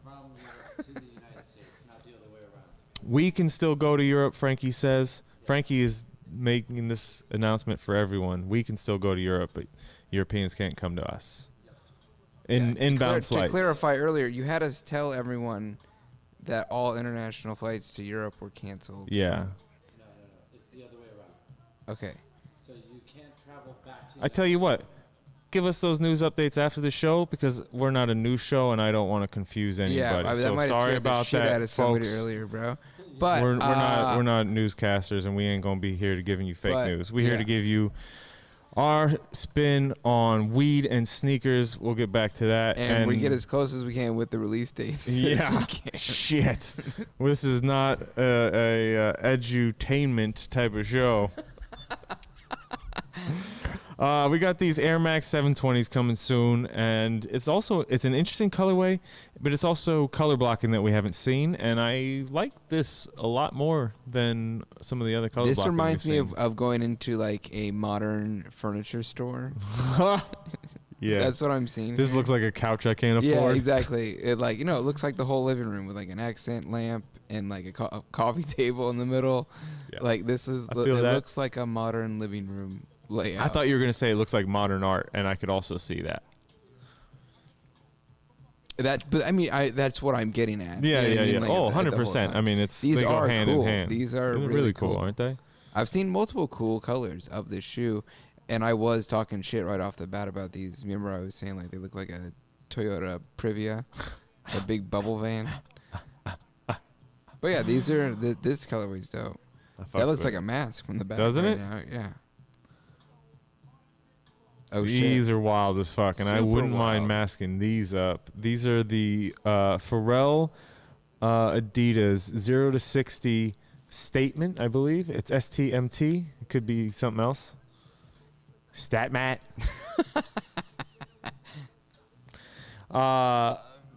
S3: from Europe to the United States, not the other way around.
S2: We can still go to Europe, Frankie says. Frankie is making this announcement for everyone. We can still go to Europe, but Europeans can't come to us. Inbound flights.
S1: To clarify earlier, you had us tell everyone that all international flights to Europe were canceled.
S2: Yeah.
S3: No, it's the other way around.
S1: Okay.
S3: So you can't travel back to
S2: I tell you what, give us those news updates after the show because we're not a news show and I don't want to confuse anybody.
S1: Yeah, that
S2: so
S1: might have
S2: sorry
S1: scared the
S2: about
S1: shit
S2: that,
S1: out of somebody
S2: folks.
S1: earlier, bro. But
S2: We're not newscasters and we ain't gonna be here to giving you fake
S1: But,
S2: news. We're here
S1: yeah.
S2: to give you our spin on weed and sneakers. We'll get back to that.
S1: and we get as close as we can with the release dates. as we
S2: yeah,
S1: can.
S2: shit. Well, this is not a edutainment type of show. We got these Air Max 720s coming soon, and it's an interesting colorway, but it's also color blocking that we haven't seen, and I like this a lot more than some of the other color
S1: This
S2: blocking
S1: reminds me
S2: we've
S1: of going into like a modern furniture store.
S2: seen. Yeah,
S1: That's what I'm seeing.
S2: this
S1: here.
S2: looks like a couch I can't
S1: Yeah,
S2: afford.
S1: exactly. It it looks like the whole living room with like an accent lamp and like a coffee table in the middle.
S2: Yeah.
S1: Like this is
S2: I feel
S1: it
S2: that.
S1: looks like a modern living room layout.
S2: I thought you were gonna say it looks like modern art, and I could also see that.
S1: but I mean, that's what I'm getting at.
S2: Yeah,
S1: You know what I
S2: yeah,
S1: mean?
S2: yeah.
S1: Like,
S2: Oh,
S1: the whole
S2: 100%.
S1: time.
S2: I mean,
S1: These
S2: they go
S1: are
S2: hand
S1: cool.
S2: in hand.
S1: These are
S2: They're
S1: really
S2: cool,
S1: cool.
S2: aren't they?
S1: I've seen multiple cool colors of this shoe, and I was talking shit right off the bat about these. Remember, I was saying like they look like a Toyota Previa, a big bubble van. But yeah, these are this colorway's dope. That looks like a mask from the back.
S2: Doesn't
S1: right
S2: it?
S1: Now. Yeah. Oh
S2: These
S1: shit.
S2: are wild as fuck, and I
S1: Super
S2: wouldn't mind
S1: wild.
S2: masking these up. These are the Pharrell Adidas 0 to 60 statement, I believe. It's STMT. It could be something else. StatMat.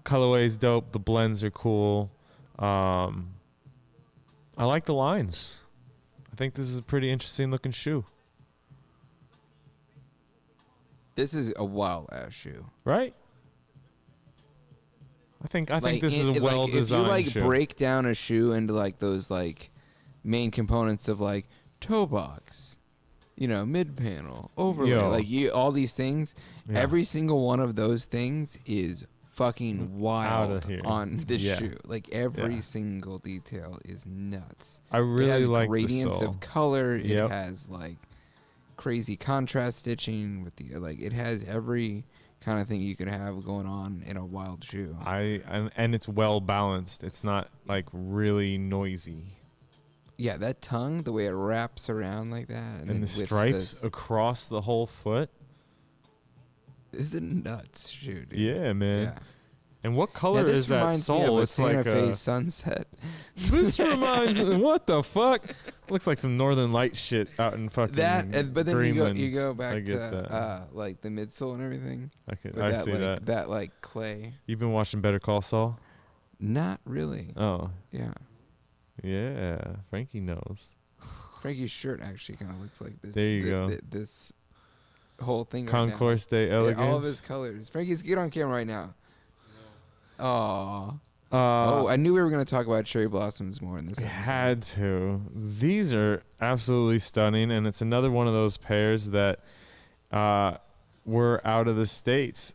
S2: Colorway's dope. The blends are cool. I like the lines. I think this is a pretty interesting looking shoe,
S1: This is a wild ass shoe.
S2: right? I think this is a
S1: Like,
S2: well designed
S1: if you
S2: shoe.
S1: break down a shoe into like those like main components of like toe box, mid panel, overlay,
S2: Yo.
S1: all these things,
S2: Yeah.
S1: every single one of those things is fucking wild
S2: here.
S1: on this
S2: Yeah.
S1: shoe. Like every
S2: Yeah.
S1: single detail is nuts.
S2: I
S1: It
S2: really
S1: has
S2: like the
S1: gradients
S2: sole.
S1: of color.
S2: Yep.
S1: It has like crazy contrast stitching with it has every kind of thing you could have going on in a wild shoe.
S2: And it's well balanced. It's not like really noisy.
S1: Yeah, that tongue, the way it wraps around like that,
S2: And
S1: then
S2: the
S1: with
S2: stripes
S1: this
S2: across the whole foot.
S1: is a nuts shoe, dude.
S2: Yeah, man.
S1: Yeah.
S2: And what
S1: Yeah,
S2: color
S1: this
S2: is that
S1: reminds me of
S2: sole?
S1: a
S2: It's
S1: Santa
S2: like
S1: Fe
S2: a.
S1: sunset.
S2: This reminds me. What the fuck? Looks like some Northern Light shit out in fucking.
S1: But then
S2: Greenland.
S1: you go
S2: I
S1: back
S2: get
S1: to
S2: that.
S1: like the midsole and everything.
S2: I
S1: that
S2: see
S1: like
S2: that.
S1: like clay.
S2: You've been watching Better Call Saul?
S1: Not really.
S2: Oh,
S1: Yeah.
S2: yeah. Frankie knows.
S1: Frankie's shirt actually kind of looks like this.
S2: There you go.
S1: This whole thing.
S2: Concourse de
S1: right now.
S2: Elegance.
S1: Yeah, all of his colors. Frankie's get on camera right now. Oh.
S2: Oh,
S1: I knew we were going to talk about cherry blossoms more in this.
S2: Had to. These are absolutely stunning, and it's another one of those pairs that were out of the States,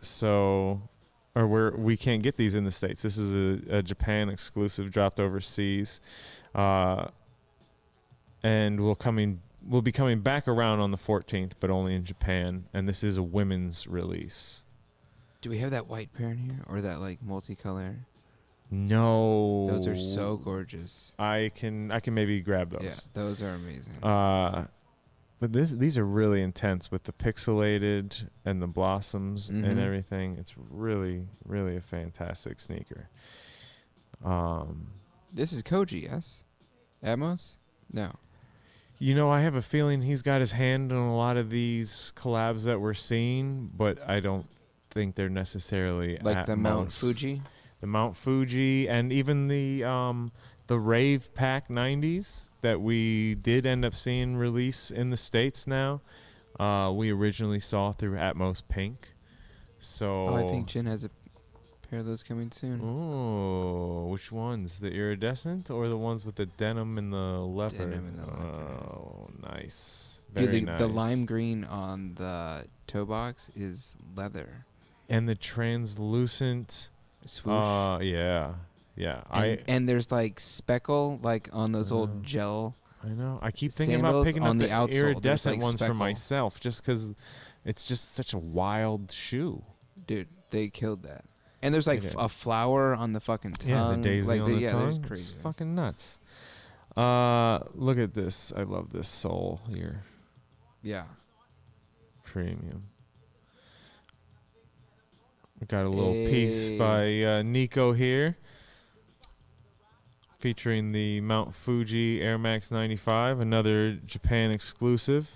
S2: we can't get these in the States. This is a Japan exclusive, dropped overseas, and we'll be coming back around on the 14th, but only in Japan, and this is a women's release.
S1: Do we have that white pair in here, or that like multicolor?
S2: No.
S1: Those are so gorgeous.
S2: I can maybe grab those.
S1: Yeah, those are amazing.
S2: But these are really intense with the pixelated and the blossoms and everything. It's really, really a fantastic sneaker.
S1: This is Koji, yes? Atmos? No.
S2: You know, I have a feeling he's got his hand on a lot of these collabs that we're seeing, but I don't think they're necessarily
S1: Like the Mount
S2: Atmos.
S1: Fuji?
S2: The Mount Fuji, and even the Rave Pack 90s that we did end up seeing release in the States now. We originally saw through Atmos Pink. So
S1: Oh, I think Jin has a pair of those coming soon.
S2: Oh, which ones? The iridescent or the ones with the denim and the leopard?
S1: Denim and the leopard.
S2: Oh, nice.
S1: Dude,
S2: Very
S1: the
S2: nice.
S1: lime green on the toe box is leather.
S2: And the translucent.
S1: Swoosh.
S2: Yeah.
S1: And there's like speckle like on those old gel.
S2: I know. I keep thinking about
S1: sandals
S2: picking
S1: on
S2: up
S1: the
S2: the
S1: outsole. There's,
S2: iridescent
S1: like,
S2: ones for
S1: speckle.
S2: myself, just because it's just such a wild shoe.
S1: Dude, they killed that. And there's like
S2: They did.
S1: a flower on the fucking tongue.
S2: Yeah, the daisy
S1: like
S2: on the
S1: yeah,
S2: tongue.
S1: there's
S2: It's
S1: crazy.
S2: fucking nuts. Look at this. I love this sole here.
S1: Yeah.
S2: Premium. We got a little piece by Nico here, featuring the Mount Fuji Air Max 95, another Japan exclusive.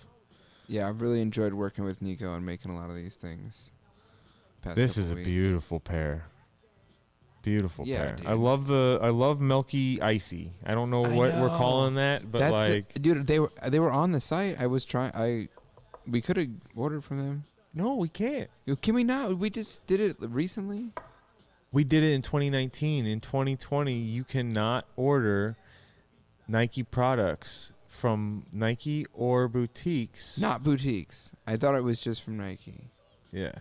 S1: Yeah, I've really enjoyed working with Nico and making a lot of these things.
S2: This is a beautiful pair. Beautiful
S1: Yeah,
S2: pair.
S1: dude.
S2: I love Milky Icy. I don't know what we're
S1: know.
S2: calling that, but
S1: That's
S2: like
S1: dude, they were on the site. We could have ordered from them.
S2: no, we can't.
S1: Can we not? We just did it recently.
S2: We did it in 2019. In 2020, you cannot order Nike products from Nike or boutiques.
S1: Not boutiques. I thought it was just from Nike.
S2: Yeah.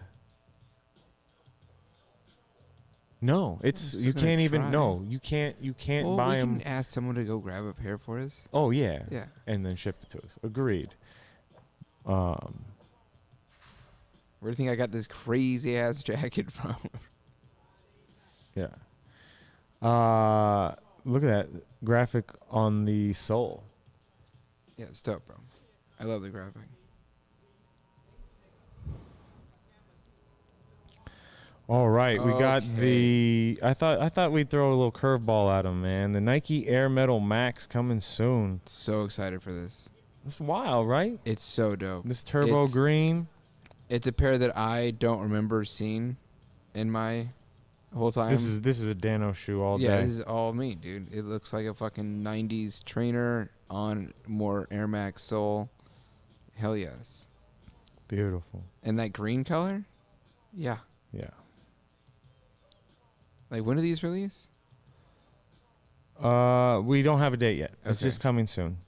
S2: No,
S1: I'm
S2: it's
S1: still
S2: you
S1: gonna
S2: can't even.
S1: try.
S2: No, you can't
S1: Well,
S2: buy
S1: we
S2: them.
S1: can ask someone to go grab a pair for us.
S2: Oh yeah.
S1: Yeah.
S2: And then ship it to us. Agreed.
S1: Where do you think I got this crazy ass jacket from?
S2: Yeah. Look at that graphic on the sole.
S1: Yeah, it's dope, bro. I love the graphic.
S2: All right, we got
S1: Okay.
S2: the. I thought we'd throw a little curveball at them, man. The Nike Air Metal Max coming soon.
S1: So excited for this.
S2: That's wild, right?
S1: It's so dope.
S2: This turbo
S1: It's-
S2: green.
S1: It's a pair that I don't remember seeing in my whole time.
S2: This is a Dano shoe all
S1: yeah,
S2: day.
S1: this is all me, dude. It looks like a fucking 90s trainer on more Air Max sole. Hell yes.
S2: Beautiful.
S1: And that green color? Yeah.
S2: Yeah.
S1: Like, when do these release?
S2: We don't have a date yet. It's
S1: Okay.
S2: just coming soon.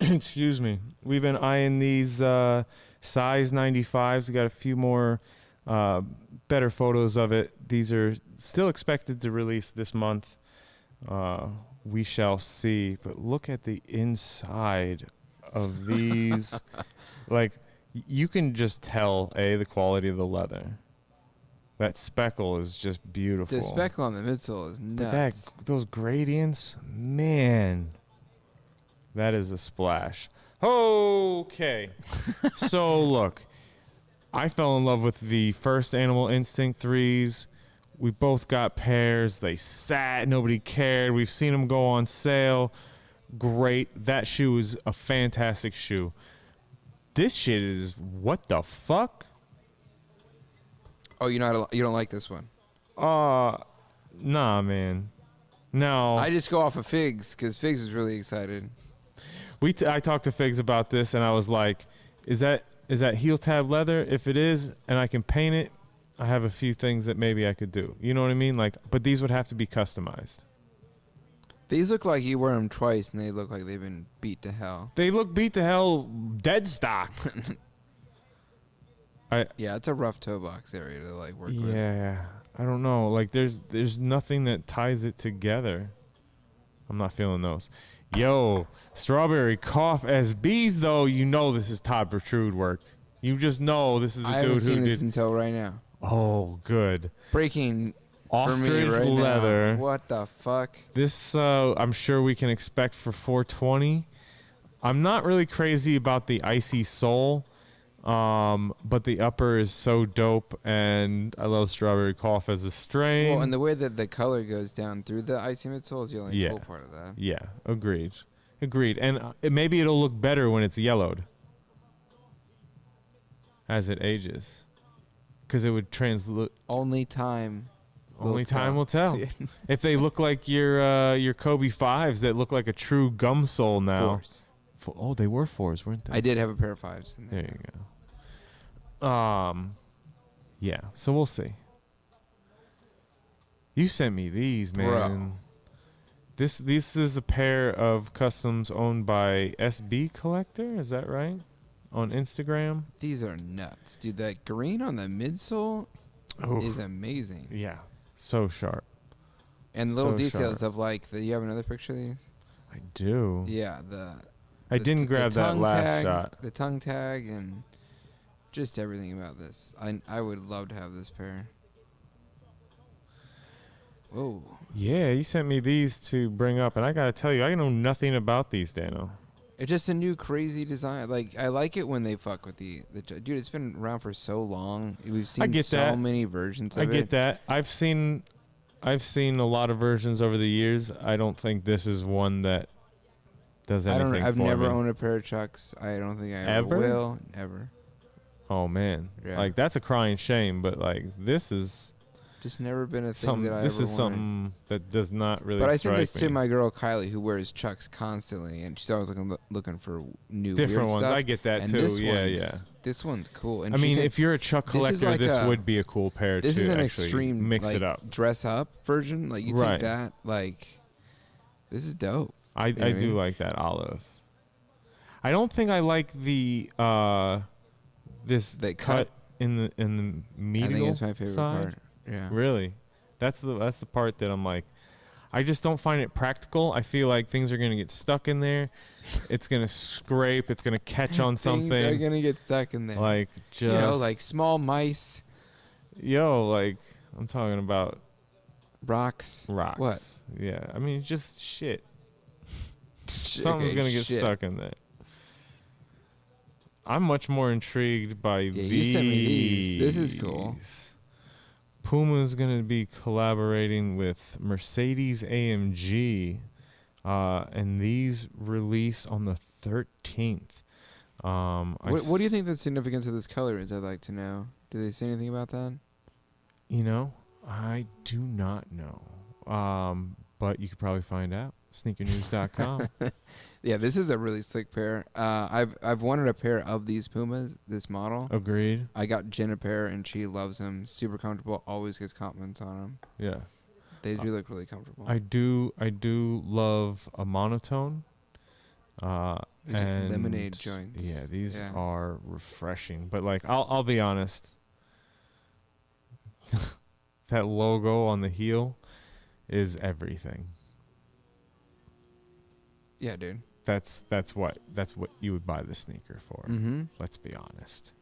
S2: Excuse me. We've been eyeing these size 95s. We got a few more better photos of it. These are still expected to release this month. We shall see. But look at the inside of these. Like, you can just tell, the quality of the leather. That speckle is just beautiful.
S1: The speckle on the midsole is
S2: But
S1: nuts.
S2: those gradients, man, that is a splash. Okay. So look, I fell in love with the first Animal Instinct 3s. We both got pairs. They sat. Nobody cared. We've seen them go on sale. Great. That shoe is a fantastic shoe. This shit is what the fuck?
S1: Oh, you don't like this one?
S2: Nah, man. No.
S1: I just go off of Figs because Figs is really excited.
S2: I talked to Figs about this, and I was like, is that heel tab leather? If it is, and I can paint it, I have a few things that maybe I could do. You know what I mean? Like, but these would have to be customized.
S1: These look like you wear them twice, and they look like they've been beat to hell.
S2: They look beat to hell, dead stock.
S1: Yeah, it's a rough toe box area to like work with.
S2: Yeah, I don't know. Like, there's nothing that ties it together. I'm not feeling those. Yo, Strawberry Cough SBs though. You know this is Todd Protrude work. You just know this is the
S1: I
S2: dude
S1: haven't seen
S2: who
S1: this
S2: did.
S1: until right now.
S2: Oh, good.
S1: Breaking
S2: Ostrich
S1: for me right
S2: leather.
S1: now. What the fuck?
S2: This I'm sure we can expect for 420. I'm not really crazy about the icy sole, but the upper is so dope, and I love Strawberry Cough as a strain.
S1: Well, and the way that the color goes down through the icy midsole is the only cool part of that.
S2: Yeah, agreed. And maybe it'll look better when it's yellowed as it ages, because it would translate.
S1: Only time
S2: Will tell. If they look like your Kobe 5s that look like a true gum sole now. Oh, they were 4s, weren't they?
S1: I did have a pair of 5s in there.
S2: There you go. Yeah. So we'll see. You sent me these, man.
S1: Bro.
S2: This is a pair of customs owned by SB Collector. Is that right? On Instagram.
S1: These are nuts, dude. That green on the midsole is amazing.
S2: Yeah. So sharp.
S1: And little
S2: So
S1: details
S2: sharp.
S1: of like you have another picture of these?
S2: I do.
S1: Yeah,
S2: I didn't grab that
S1: tongue
S2: last
S1: tag,
S2: shot.
S1: The tongue tag and just everything about this. I would love to have this pair. Whoa.
S2: Yeah, you sent me these to bring up, and I gotta tell you, I know nothing about these, Dano.
S1: It's just a new crazy design. Like I like it when they fuck with the dude. It's been around for so long. We've seen so many versions of it.
S2: I get that. I've seen a lot of versions over the years. I don't think this is one that does anything.
S1: I've
S2: for
S1: never
S2: me.
S1: owned a pair of Chucks. I don't think I
S2: Ever?
S1: will. Ever.
S2: Oh man,
S1: Yeah.
S2: like that's a crying shame. But like this is
S1: Just never been a thing
S2: something.
S1: that I
S2: This
S1: ever
S2: is
S1: wanted.
S2: something that does not really.
S1: But I sent
S2: strike
S1: this to
S2: me.
S1: my girl Kylie, who wears Chucks constantly, and she's always looking for new
S2: Different
S1: weird
S2: ones.
S1: stuff.
S2: I get that
S1: And
S2: too.
S1: This
S2: yeah.
S1: This one's cool. And
S2: I
S1: she
S2: mean,
S1: could-
S2: if you're a Chuck
S1: this is
S2: collector,
S1: like
S2: this
S1: a-
S2: would be a cool pair
S1: this
S2: too.
S1: is an
S2: actually.
S1: extreme
S2: mix
S1: like,
S2: it up.
S1: dress up version. Like you
S2: Right.
S1: take that, like this is dope.
S2: I
S1: know what I
S2: do
S1: mean?
S2: like that olive. I don't think I like the this
S1: The
S2: cut
S1: cut.
S2: in the
S1: I
S2: medial
S1: think it's my favorite
S2: side.
S1: part. Yeah.
S2: Really, that's the part that I'm like, I just don't find it practical. I feel like things are gonna get stuck in there. It's gonna scrape. It's gonna catch on something.
S1: Things are gonna get stuck in there.
S2: Like just
S1: like small mice,
S2: like I'm talking about
S1: rocks.
S2: rocks.
S1: What?
S2: Yeah, I mean just shit. Something's gonna get
S1: Shit.
S2: stuck in there. I'm much more intrigued by these.
S1: you sent me these. This is cool.
S2: Puma's gonna be collaborating with Mercedes AMG, and these release on the 13th.
S1: What do you think the significance of this color is? I'd like to know. Do they say anything about that?
S2: You know, I do not know. But you could probably find out. Sneakernews.com.
S1: Yeah, this is a really slick pair. I've wanted a pair of these Pumas, this model.
S2: Agreed.
S1: I got Jen a pair, and she loves them. Super comfortable. Always gets compliments on them.
S2: Yeah.
S1: They do look really comfortable.
S2: I do love a monotone.
S1: These are
S2: And
S1: lemonade joints.
S2: Yeah, these
S1: Yeah.
S2: are refreshing. But like I'll be honest. That logo on the heel is everything.
S1: Yeah, dude.
S2: That's what you would buy the sneaker for.
S1: Mm-hmm.
S2: Let's be honest.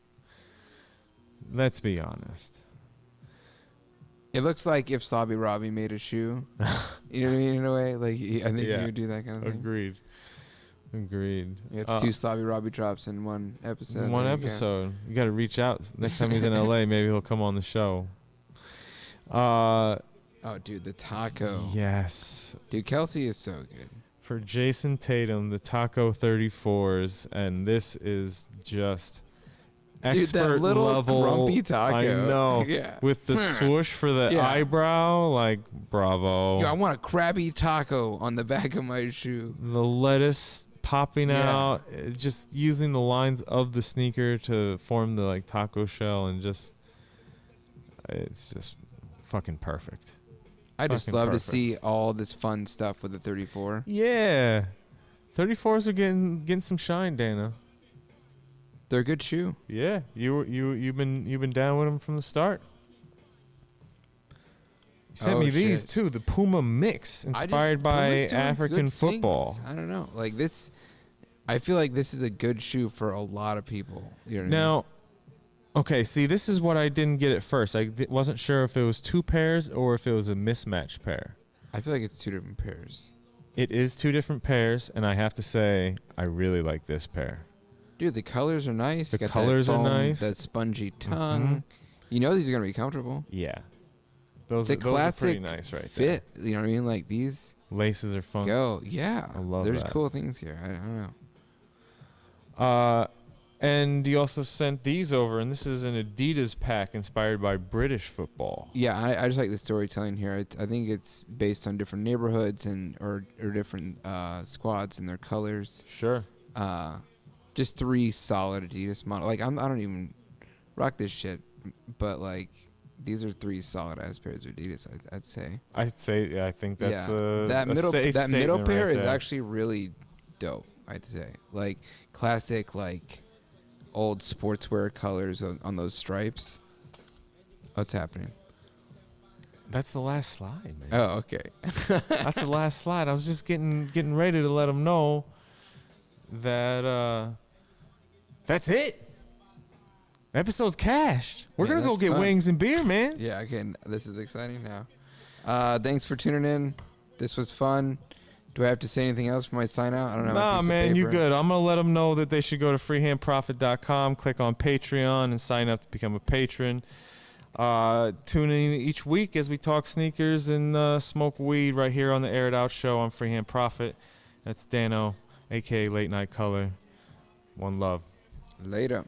S2: Let's be honest.
S1: It looks like if Sabi Robbie made a shoe. You know what I mean? In a way, like I think
S2: Yeah.
S1: he would do that kind of thing.
S2: Agreed.
S1: Yeah, it's 2 Sabi Robbie drops in one episode.
S2: One
S1: There you go.
S2: episode. You got to reach out. Next time he's in LA, maybe he'll come on the show.
S1: Oh, dude, the taco.
S2: Yes.
S1: Dude, Kelsey is so good.
S2: For Jason Tatum, the Taco 34s, and this is just
S1: Dude,
S2: expert
S1: that little
S2: level.
S1: grumpy taco.
S2: I know.
S1: Yeah.
S2: With the swoosh for the
S1: Yeah.
S2: eyebrow, like, bravo.
S1: Yo, I want a crabby taco on the back of my shoe.
S2: The lettuce popping
S1: Yeah.
S2: out, just using the lines of the sneaker to form the like taco shell, and just it's just fucking perfect.
S1: I just
S2: Fucking
S1: love
S2: perfect.
S1: to see all this fun stuff with the 34.
S2: Yeah, 34s are getting some shine, Dana.
S1: They're a good shoe.
S2: Yeah, you've been down with them from the start. You sent
S1: Oh,
S2: me these
S1: shit.
S2: too, the Puma Mix, inspired by
S1: Puma's doing
S2: African
S1: good
S2: football.
S1: things. I don't know. Like this, I feel like this is a good shoe for a lot of people. You know what
S2: Now, okay, see, this is what I didn't get at first. I wasn't sure if it was two pairs or if it was a mismatched pair.
S1: I feel like it's two different pairs.
S2: It is two different pairs, and I have to say, I really like this pair.
S1: Dude, the colors are nice.
S2: The
S1: Got that
S2: colors are
S1: foam,
S2: nice.
S1: That spongy tongue. You know these are gonna be comfortable.
S2: Yeah. Those,
S1: It's a
S2: those are
S1: classic
S2: pretty nice right
S1: fit. You know what I mean? Like these
S2: there. Laces are fun.
S1: go. Yeah.
S2: I love
S1: There's
S2: that.
S1: cool things here. I don't know.
S2: And you also sent these over, and this is an Adidas pack inspired by British football.
S1: Yeah, I just like the storytelling here. I think it's based on different neighborhoods and or different squads and their colors.
S2: Sure.
S1: Just three solid Adidas models. Like I don't even rock this shit, but like these are three solid ass pairs of Adidas. I'd say.
S2: I'd say, yeah, I think that's
S1: that
S2: a
S1: middle
S2: safe
S1: that middle
S2: statement
S1: pair
S2: right
S1: is
S2: there.
S1: actually really dope. I'd say like classic like old sportswear colors on those stripes. What's happening?
S2: That's the last slide, man.
S1: Oh, okay.
S2: That's the last slide. I was just getting ready to let them know that that's it. The episode's cashed. We're
S1: Man,
S2: gonna go
S1: that's
S2: get
S1: fun.
S2: wings and beer, man.
S1: Yeah, again, this is exciting now. Thanks for tuning in. This was fun. Do I have to say anything else for my sign out? I don't know.
S2: Nah, man, you good. I'm gonna let them know that they should go to freehandprofit.com, click on Patreon, and sign up to become a patron. Tune in each week as we talk sneakers and smoke weed right here on the Air It Out Show on Freehand Profit. That's Dano, aka Late Night Color. One love.
S1: Later.